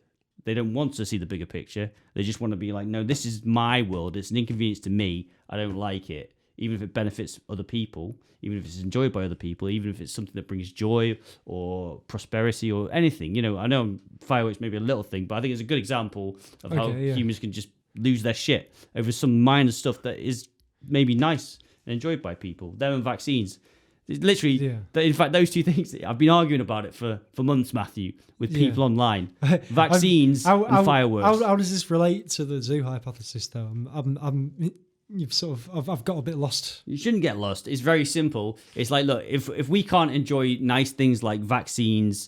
They don't want to see the bigger picture. They just want to be like, no, this is my world. It's an inconvenience to me. I don't like it. Even if it benefits other people, even if it's enjoyed by other people, even if it's something that brings joy or prosperity or anything. You know, I know fireworks may be a little thing, but I think it's a good example of how humans can just lose their shit over some minor stuff that is maybe nice and enjoyed by people. Them and vaccines. It's literally, in fact, those two things, I've been arguing about it for months, Matthew, with people online. Vaccines and fireworks. How does this relate to the zoo hypothesis, though? I've got a bit lost. You shouldn't get lost. It's very simple. It's like, look, if we can't enjoy nice things like vaccines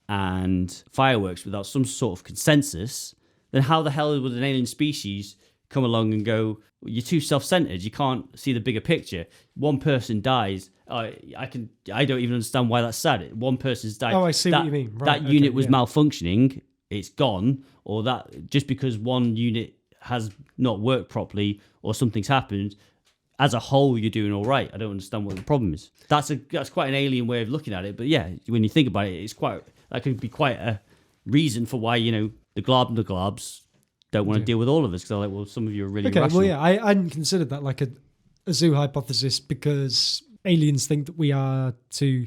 and fireworks without some sort of consensus, then how the hell would an alien species come along and go, you're too self-centered, you can't see the bigger picture. One person dies. I don't even understand why that's sad. One person's died. Oh, I see what you mean. Right, that unit was malfunctioning. It's gone. Or that just because one unit has not worked properly or something's happened, as a whole, you're doing all right. I don't understand what the problem is. That's quite an alien way of looking at it. But yeah, when you think about it, that could be quite a reason for why, the globs don't want to deal with all of us, because they're like, well, some of you are really rational. Well, yeah, I hadn't considered that like a zoo hypothesis, because aliens think that we are too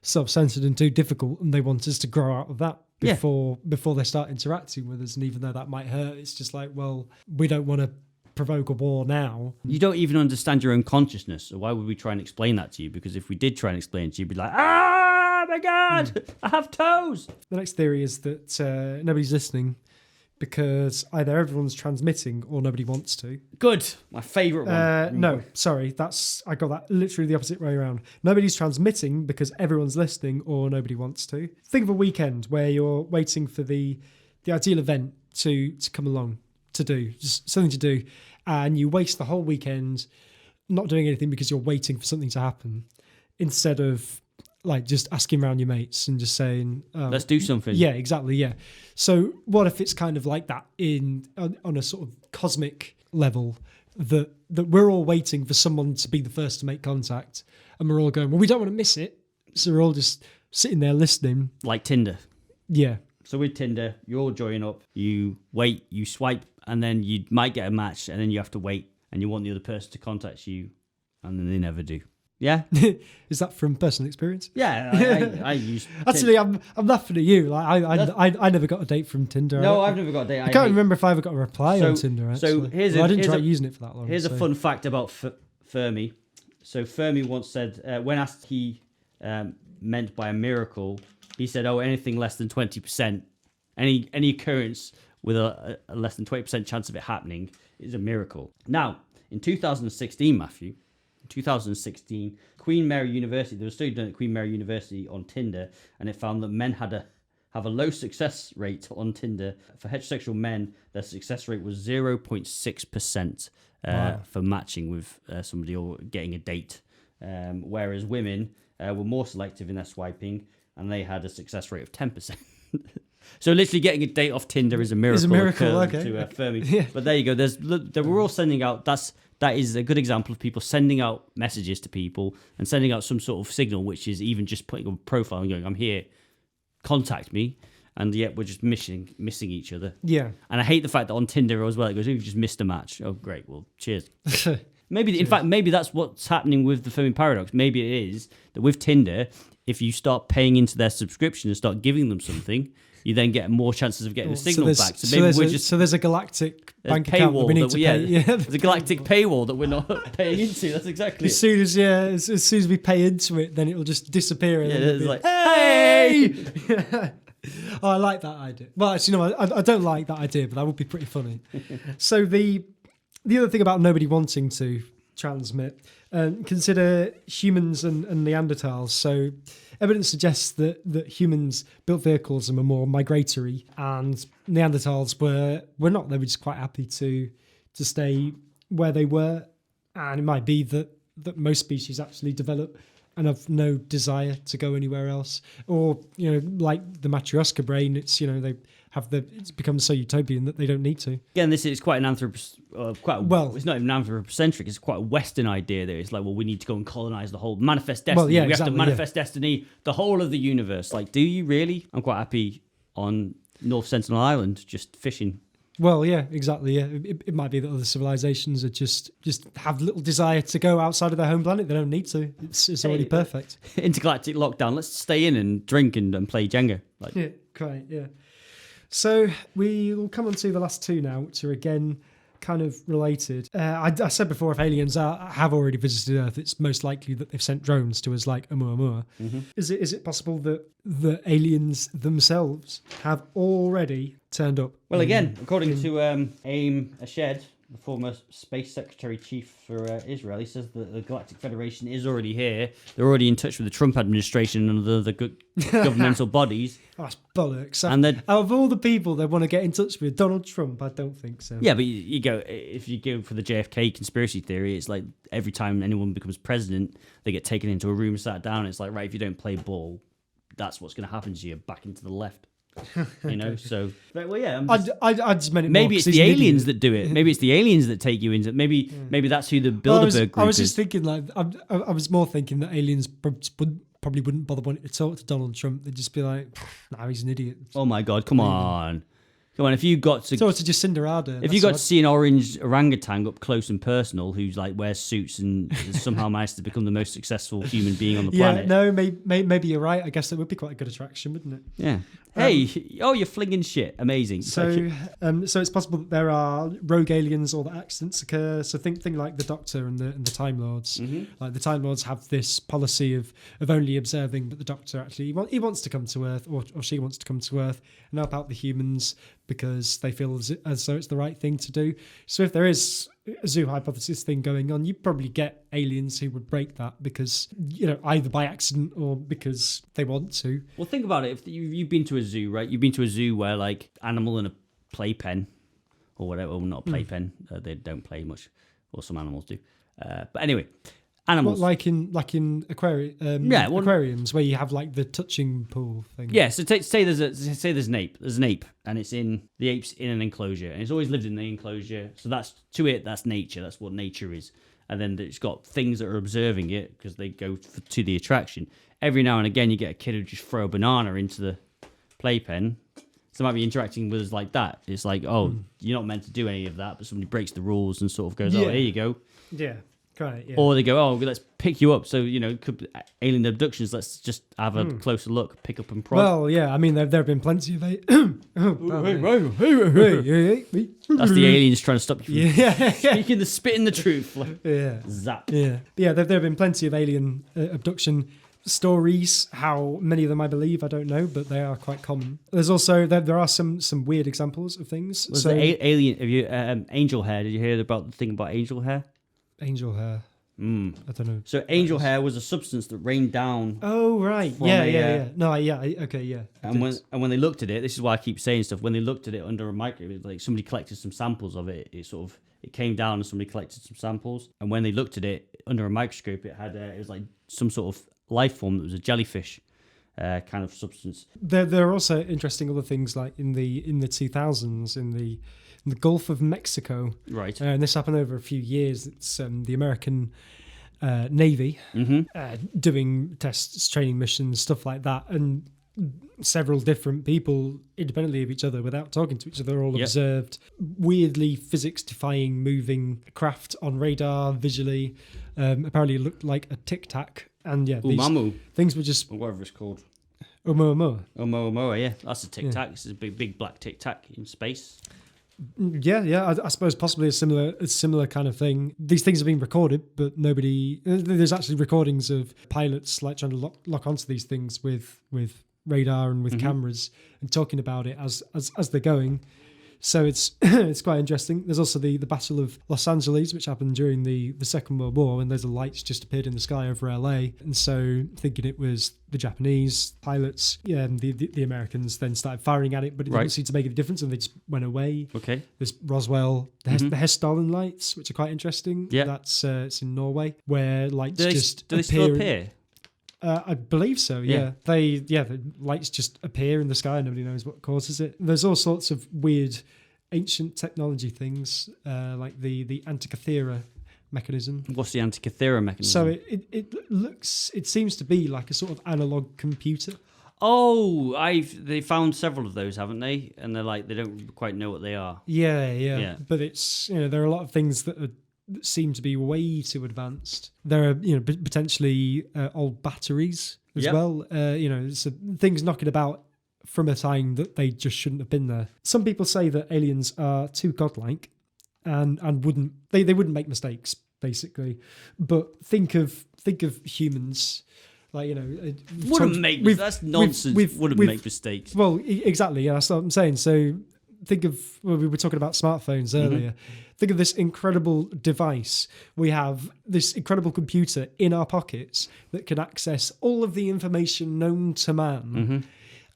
self-centered and too difficult, and they want us to grow out of that before they start interacting with us. And even though that might hurt, it's just like, well, we don't want to provoke a war now. You don't even understand your own consciousness, so why would we try and explain that to you? Because if we did try and explain it to you, you'd be like, oh my God, I have toes. The next theory is that nobody's listening, because either everyone's transmitting or nobody wants to. Good. My favourite one. No, sorry. I got that literally the opposite way around. Nobody's transmitting because everyone's listening or nobody wants to. Think of a weekend where you're waiting for the ideal event to come along, to do, just something to do, and you waste the whole weekend not doing anything because you're waiting for something to happen, instead of like just asking around your mates and just saying, let's do something. Yeah, exactly. Yeah. So what if it's kind of like that on a sort of cosmic level, that we're all waiting for someone to be the first to make contact, and we're all going, well, we don't want to miss it. So we're all just sitting there listening. Like Tinder. Yeah. So with Tinder, you all join up, you wait, you swipe, and then you might get a match, and then you have to wait, and you want the other person to contact you, and then they never do. Yeah, is that from personal experience? Yeah, I use. Actually, I'm laughing at you. Like I never got a date from Tinder. No, I've never got a date. I can't remember if I ever got a reply on Tinder. Actually. So I didn't try using it for that long. Here's a fun fact about Fermi. So Fermi once said, when asked he meant by a miracle, he said, "Oh, anything less than 20%, any occurrence with a less than 20% chance of it happening is a miracle." Now, in 2016, Matthew. 2016, Queen Mary University, there was a study done at Queen Mary University on Tinder, and it found that men have a low success rate on Tinder. For heterosexual men, their success rate was 0.6% for matching with somebody or getting a date, whereas women were more selective in their swiping, and they had a success rate of 10%. So literally getting a date off Tinder is a miracle. It's a miracle, okay. To Fermi. Yeah. But there you go. We're all sending out. That is a good example of people sending out messages to people and sending out some sort of signal, which is even just putting a profile and going, "I'm here, contact me," and yet we're just missing each other. Yeah. And I hate the fact that on Tinder as well, it goes, "Oh, you've just missed a match." Oh, great. Well, cheers. Maybe that's what's happening with the Fermi Paradox. Maybe it is that with Tinder, if you start paying into their subscription and start giving them something, you then get more chances of getting the signal back. So maybe there's a galactic bank account that we need to pay. Yeah, there's a galactic paywall that we're not paying into. That's exactly as soon as we pay into it, then it will just disappear. And it's like, hey! Oh, I like that idea. Well, actually, no, I don't like that idea, but that would be pretty funny. So the other thing about nobody wanting to transmit, consider humans and Neanderthals. So evidence suggests that humans built vehicles and were more migratory, and Neanderthals were not. They were just quite happy to stay where they were. And it might be that most species actually develop and have no desire to go anywhere else. Or, like the Matryoshka brain, it's, it's become so utopian that they don't need to. Again, this is quite an it's not even anthropocentric, it's quite a Western idea that it's like, well, we need to go and colonize the whole, manifest destiny. Well, yeah, we exactly, have to manifest destiny, the whole of the universe. Like, do you really? I'm quite happy on North Sentinel Island, just fishing. Well, yeah, exactly. Yeah, it might be that other civilizations are just have little desire to go outside of their home planet. They don't need to. It's already perfect. Intergalactic lockdown. Let's stay in and drink and play Jenga. Like, yeah, quite. Yeah. So we will come on to the last two now, which are again kind of related. I said before, if aliens have already visited Earth, it's most likely that they've sent drones to us, like Oumuamua. Mm-hmm. Is it possible that the aliens themselves have already turned up? Well, again, according to Aim Ashed, the former Space Secretary Chief for Israel, he says that the Galactic Federation is already here. They're already in touch with the Trump administration and the governmental bodies. Oh, that's bollocks. And out of all the people they want to get in touch with, Donald Trump, I don't think so. Yeah, but if you go for the JFK conspiracy theory, it's like every time anyone becomes president, they get taken into a room, sat down. It's like, right, if you don't play ball, that's what's going to happen to you, back into the left. So, well, yeah. I just meant it maybe more it's the aliens that do it. Maybe it's the aliens that take you into. Maybe that's who the Bilderberg group is. I was just thinking, like, I was more thinking that aliens probably wouldn't bother wanting to talk to Donald Trump. They'd just be like, "Nah, he's an idiot." Oh my God! Come on. If you got to Jacinda Ardern, if you got to see an orange orangutan up close and personal, who's like wears suits and somehow managed to become the most successful human being on the planet. Yeah, no, maybe you're right. I guess that would be quite a good attraction, wouldn't it? Yeah. Hey, you're flinging shit. Amazing. So it's possible that there are rogue aliens or that accidents occur. So think like the Doctor and the Time Lords. Mm-hmm. Like the Time Lords have this policy of only observing, but the Doctor actually he wants to come to Earth or she wants to come to Earth and help out the humans because they feel as though it's the right thing to do. So if there is a zoo hypothesis thing going on, you probably get aliens who would break that because, either by accident or because they want to. Well, think about it. If you've been to a zoo, right? You've been to a zoo where like animal in a playpen or whatever, well, not a playpen. They don't play much, or some animals do. But anyway, animals. Well, like in aquariums where you have like the touching pool thing. Yeah, so say there's an ape. There's an ape, and the ape's in an enclosure, and it's always lived in the enclosure. So that's nature. That's what nature is. And then it's got things that are observing it because they go to the attraction. Every now and again, you get a kid who just throw a banana into the playpen. So they might be interacting with us like that. It's like, you're not meant to do any of that, but somebody breaks the rules and sort of goes, here you go. Yeah. Right, yeah. Or they go, let's pick you up. So, could be alien abductions. Let's just have a closer look, pick up and prod. Well, yeah, I mean, there have been plenty of... That's the aliens trying to stop you from spitting the truth. Like, yeah. Zap. Yeah. Yeah, there have been plenty of alien abduction stories. How many of them I believe, I don't know, but they are quite common. There's also, there are some weird examples of things. Was the alien... Have you angel hair? Did you hear about the thing about angel hair? Angel hair. I don't know. So angel hair was a substance that rained down. Oh right, yeah. No, okay, yeah. And when they looked at it, this is why I keep saying stuff. When they looked at it under a microscope, like somebody collected some samples of it. It came down and somebody collected some samples. And when they looked at it under a microscope, it was like some sort of life form that was a jellyfish kind of substance. There are also interesting other things like in the 2000s in the Gulf of Mexico. Right. And this happened over a few years. It's the American Navy doing tests, training missions, stuff like that. And several different people, independently of each other, without talking to each other, all observed weirdly physics-defying moving craft on radar visually. Apparently it looked like a tic-tac. And yeah, these things were just... Or whatever it's called. Oumuamua. Yeah. That's a tic-tac. It's a big black tic-tac in space. Yeah. I suppose possibly a similar kind of thing. These things are being recorded, but nobody. There's actually recordings of pilots like trying to lock onto these things with radar and with cameras and talking about it as they're going. So it's it's quite interesting. There's also the Battle of Los Angeles, which happened during the Second World War, when those lights just appeared in the sky over LA. And so thinking it was the Japanese pilots, and the Americans then started firing at it, but it didn't seem to make a difference, and they just went away. Okay. There's Roswell, the Hess Stalin lights, which are quite interesting. Yeah. That's it's in Norway, where lights Do they still appear? I believe so, yeah. The lights just appear in the sky and nobody knows what causes it. There's all sorts of weird ancient technology things, like the Antikythera Mechanism. What's the Antikythera Mechanism? So it seems to be like a sort of analog computer. Oh, they found several of those, haven't they? And they're like, they don't quite know what they are. Yeah. But it's, there are a lot of things that seem to be way too advanced. There are, potentially old batteries as well. So things knocking about from a time that they just shouldn't have been there. Some people say that aliens are too godlike and wouldn't make mistakes, basically. But think of humans. Like, that's nonsense. Wouldn't make mistakes. Well, exactly. Yeah, that's what I'm saying. So think of, we were talking about smartphones earlier. Think of this incredible device. We have this incredible computer in our pockets that can access all of the information known to man.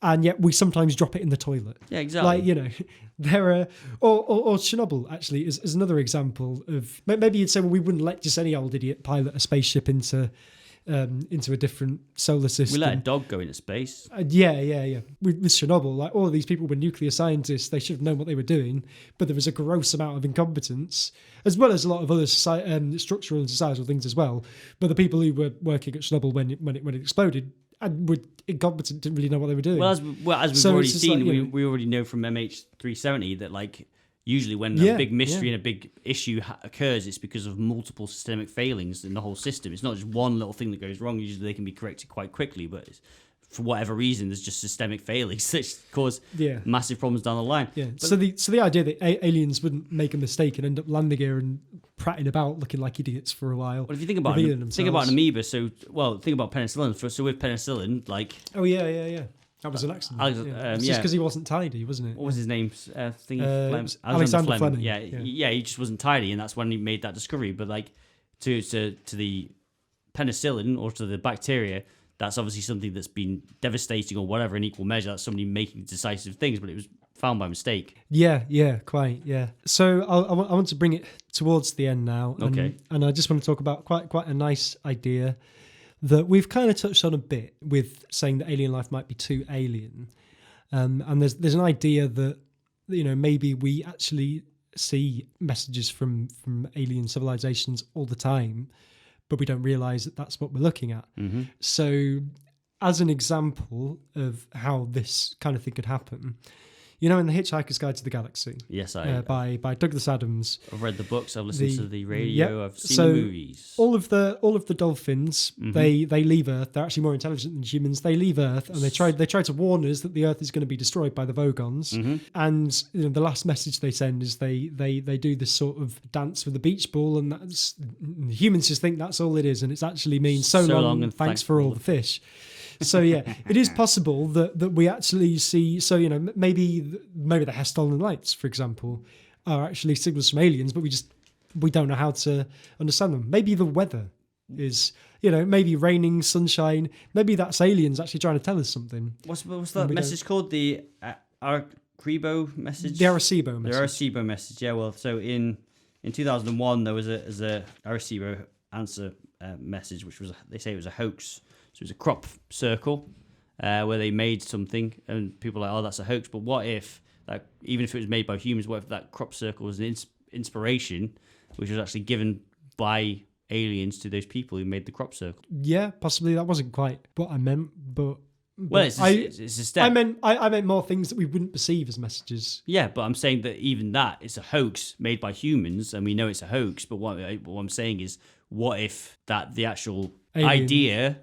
And yet we sometimes drop it in the toilet. Yeah, exactly. Like, there are, or Chernobyl actually is another example of, maybe you'd say, well, we wouldn't let just any old idiot pilot a spaceship into a different solar system. We let a dog go into space. Yeah. With Chernobyl, like, all of these people were nuclear scientists. They should have known what they were doing, but there was a gross amount of incompetence, as well as a lot of other structural and societal things as well. But the people who were working at Chernobyl when it exploded and were incompetent, didn't really know what they were doing. As we've already seen, we already know from MH370 that, like, usually when a big mystery and a big issue occurs, it's because of multiple systemic failings in the whole system. It's not just one little thing that goes wrong. Usually they can be corrected quite quickly, but for whatever reason, there's just systemic failings that cause massive problems down the line. Yeah. But so the idea that aliens wouldn't make a mistake and end up landing here and prattling about looking like idiots for a while. Well, if you think about an amoeba, think about penicillin. So with penicillin, like... Oh, yeah. That was an accident. It's just because he wasn't tidy, wasn't it? What was his name? Alexander Fleming. Yeah, he just wasn't tidy, and that's when he made that discovery. But like to the penicillin or to the bacteria, that's obviously something that's been devastating or whatever in equal measure. That's somebody making decisive things, but it was found by mistake. Yeah, quite. Yeah. So I want to bring it towards the end now. Okay. And I just want to talk about quite a nice idea that we've kind of touched on a bit, with saying that alien life might be too alien. And there's an idea that, maybe we actually see messages from alien civilizations all the time, but we don't realize that that's what we're looking at. So as an example of how this kind of thing could happen, in The Hitchhiker's Guide to the Galaxy. Yes, by Douglas Adams. I've read the books. I've listened to the radio. I've seen the movies. All of the dolphins, they leave Earth. They're actually more intelligent than humans. They leave Earth, and they try to warn us that the Earth is going to be destroyed by the Vogons. And the last message they send is they do this sort of dance with the beach ball, and that's, humans just think that's all it is, and it actually means so long and thanks for all the fish. So it is possible that we actually see. So maybe the Hess Stalin lights, for example, are actually signals from aliens, but we don't know how to understand them. Maybe the weather is, maybe raining, sunshine. Maybe that's aliens actually trying to tell us something. What's that message called? The Arecibo message. The Arecibo message. The Arecibo message. Yeah. Well, so in 2001 there was a Arecibo answer message, which was, they say it was a hoax. So it was a crop circle where they made something, and people are like, oh, that's a hoax. But what if, like, even if it was made by humans, what if that crop circle was an inspiration, which was actually given by aliens to those people who made the crop circle? Yeah, possibly. That wasn't quite what I meant, but well, it's a step. I meant more things that we wouldn't perceive as messages. Yeah, but I'm saying that even that, it's a hoax made by humans, and we know it's a hoax. But what I'm saying is, what if that the actual idea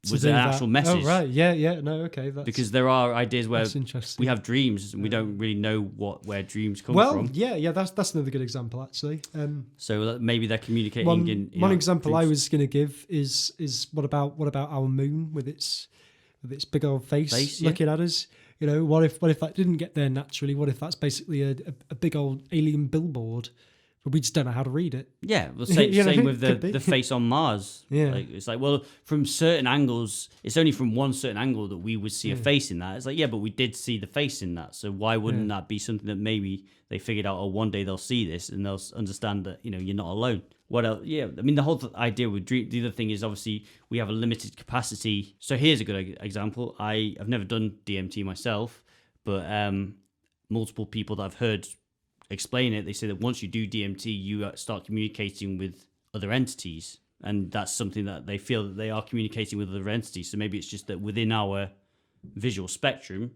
was an actual message? Oh, right. Yeah. No, okay. Because there are ideas where we have dreams and we don't really know where dreams come from. Well, yeah. That's another good example, actually. So maybe they're communicating. One example dreams. I was going to give is what about our moon with its big old face looking at us? You know, what if that didn't get there naturally? What if that's basically a big old alien billboard, but we just don't know how to read it? Yeah, well, same, You know, same with could be. the face on Mars. Yeah. Like, it's like, well, from certain angles, it's only from one certain angle that we would see a face in that. It's like, yeah, but we did see the face in that. So why wouldn't that be something that maybe they figured out, oh, one day they'll see this and they'll understand that, you know, you're not alone. What else? Yeah, I mean, the whole idea with dream, the other thing is obviously we have a limited capacity. So here's a good example. I've never done DMT myself, but multiple people that I've heard explain it, they say that once you do DMT, you start communicating with other entities, and that's something that they feel that they are communicating with other entities. So maybe it's just that within our visual spectrum,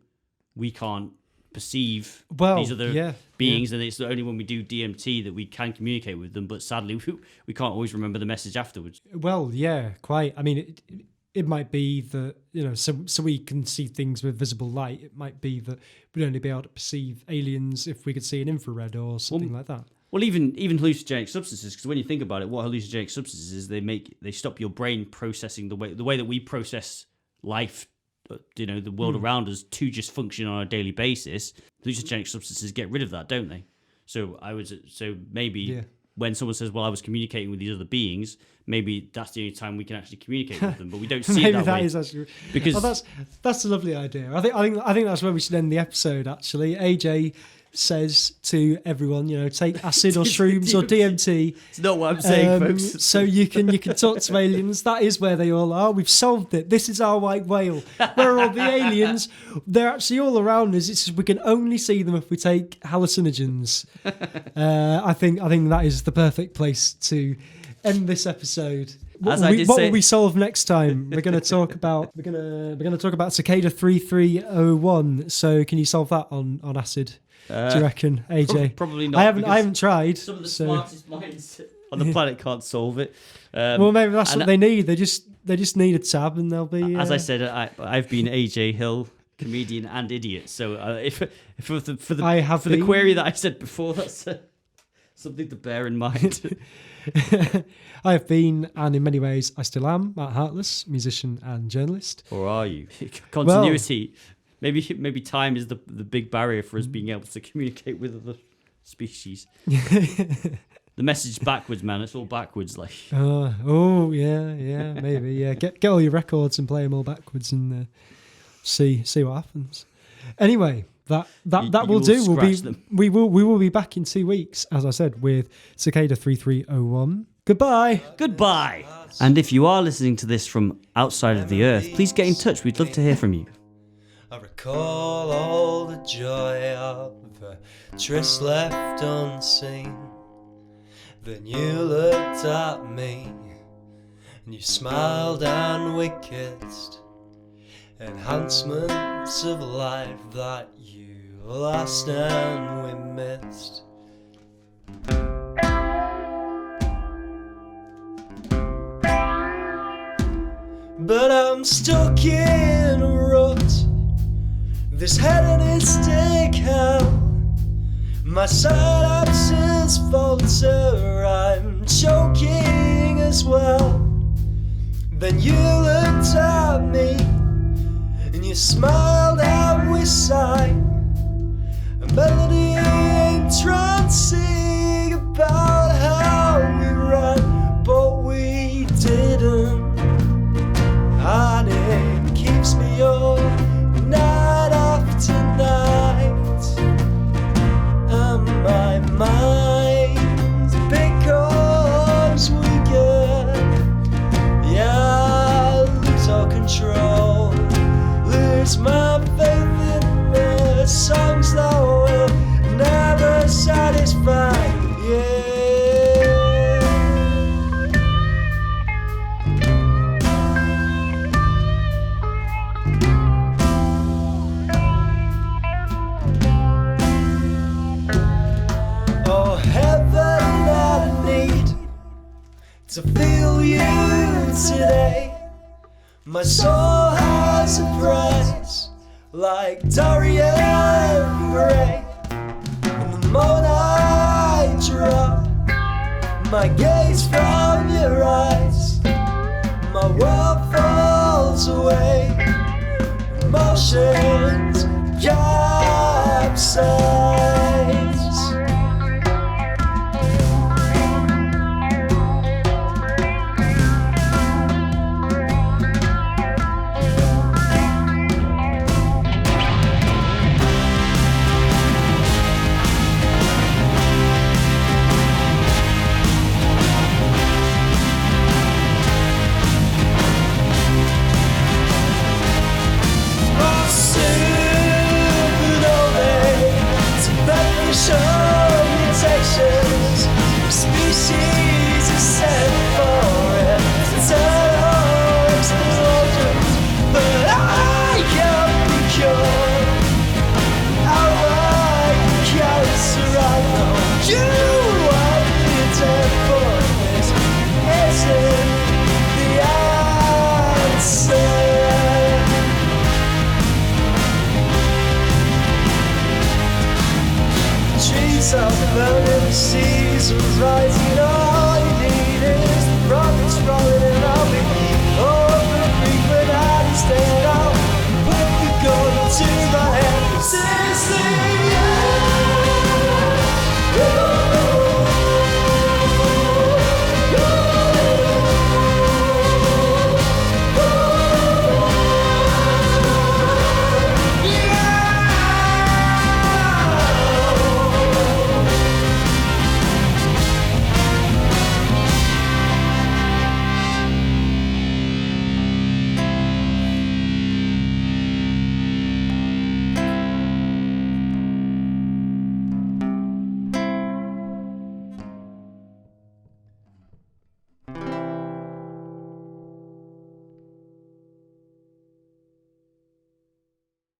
we can't perceive these other beings, and it's only when we do DMT that we can communicate with them. But sadly, we can't always remember the message afterwards. Well, yeah, quite. I mean, it might be that, you know, so we can see things with visible light. It might be that we'd only be able to perceive aliens if we could see an infrared or something like that. Well, even hallucinogenic substances, because when you think about it, what hallucinogenic substances is, they stop your brain processing the way that we process life, you know, the world around us, to just function on a daily basis. Hallucinogenic substances get rid of that, don't they? So maybe when someone says, well, I was communicating with these other beings, maybe that's the only time we can actually communicate with them, but we don't see maybe it that way. Is actually, because that's a lovely idea. I think that's where we should end the episode. Actually, AJ says to everyone, you know, take acid or shrooms or DMT. It's not what I'm saying, folks. So you can talk to aliens. That is where they all are. We've solved it. This is our white whale. Where are all the aliens? They're actually all around us. It's just we can only see them if we take hallucinogens. I think that is the perfect place to end this episode. What will we solve next time? We're going to talk about Cicada 3301. So can you solve that on acid? Do you reckon, AJ? Probably not. I haven't tried. Some of the smartest minds on the planet can't solve it. Well, maybe that's what they need. They just need a tab, and they'll be. As I said, I've been AJ Hill, comedian and idiot. So if for the query that I said before, that's something to bear in mind. I have been, and in many ways I still am, Matt Hartless, musician and journalist. Or are you? Continuity. Maybe time is the big barrier for us being able to communicate with other species. The message backwards, man. It's all backwards, like. Maybe, yeah. Get all your records and play them all backwards and see what happens. Anyway, that will do. We will be back in 2 weeks, as I said, with Cicada 3301. Goodbye. And if you are listening to this from outside of the Earth, please get in touch. We'd love to hear from you. I recall all the joy of a tryst left unseen. Then you looked at me and you smiled and we kissed. Enhancements of life that you lost and we missed. But I'm stuck in a rut, this hedonistic hell. My synapses falter, I'm choking as well. Then you looked at me and you smiled and we sang a melody entrancing about how we ran, but we didn't. And it keeps me up night after night, and my mind becomes weaker. Yeah, I lose all control, lose my faith in the songs that will never satisfy. Yeah. To feel you today, my soul has a price, like Dorian Gray. And the moment I drop my gaze from your eyes, my world falls away. Emotions southbound and the seas are rising up.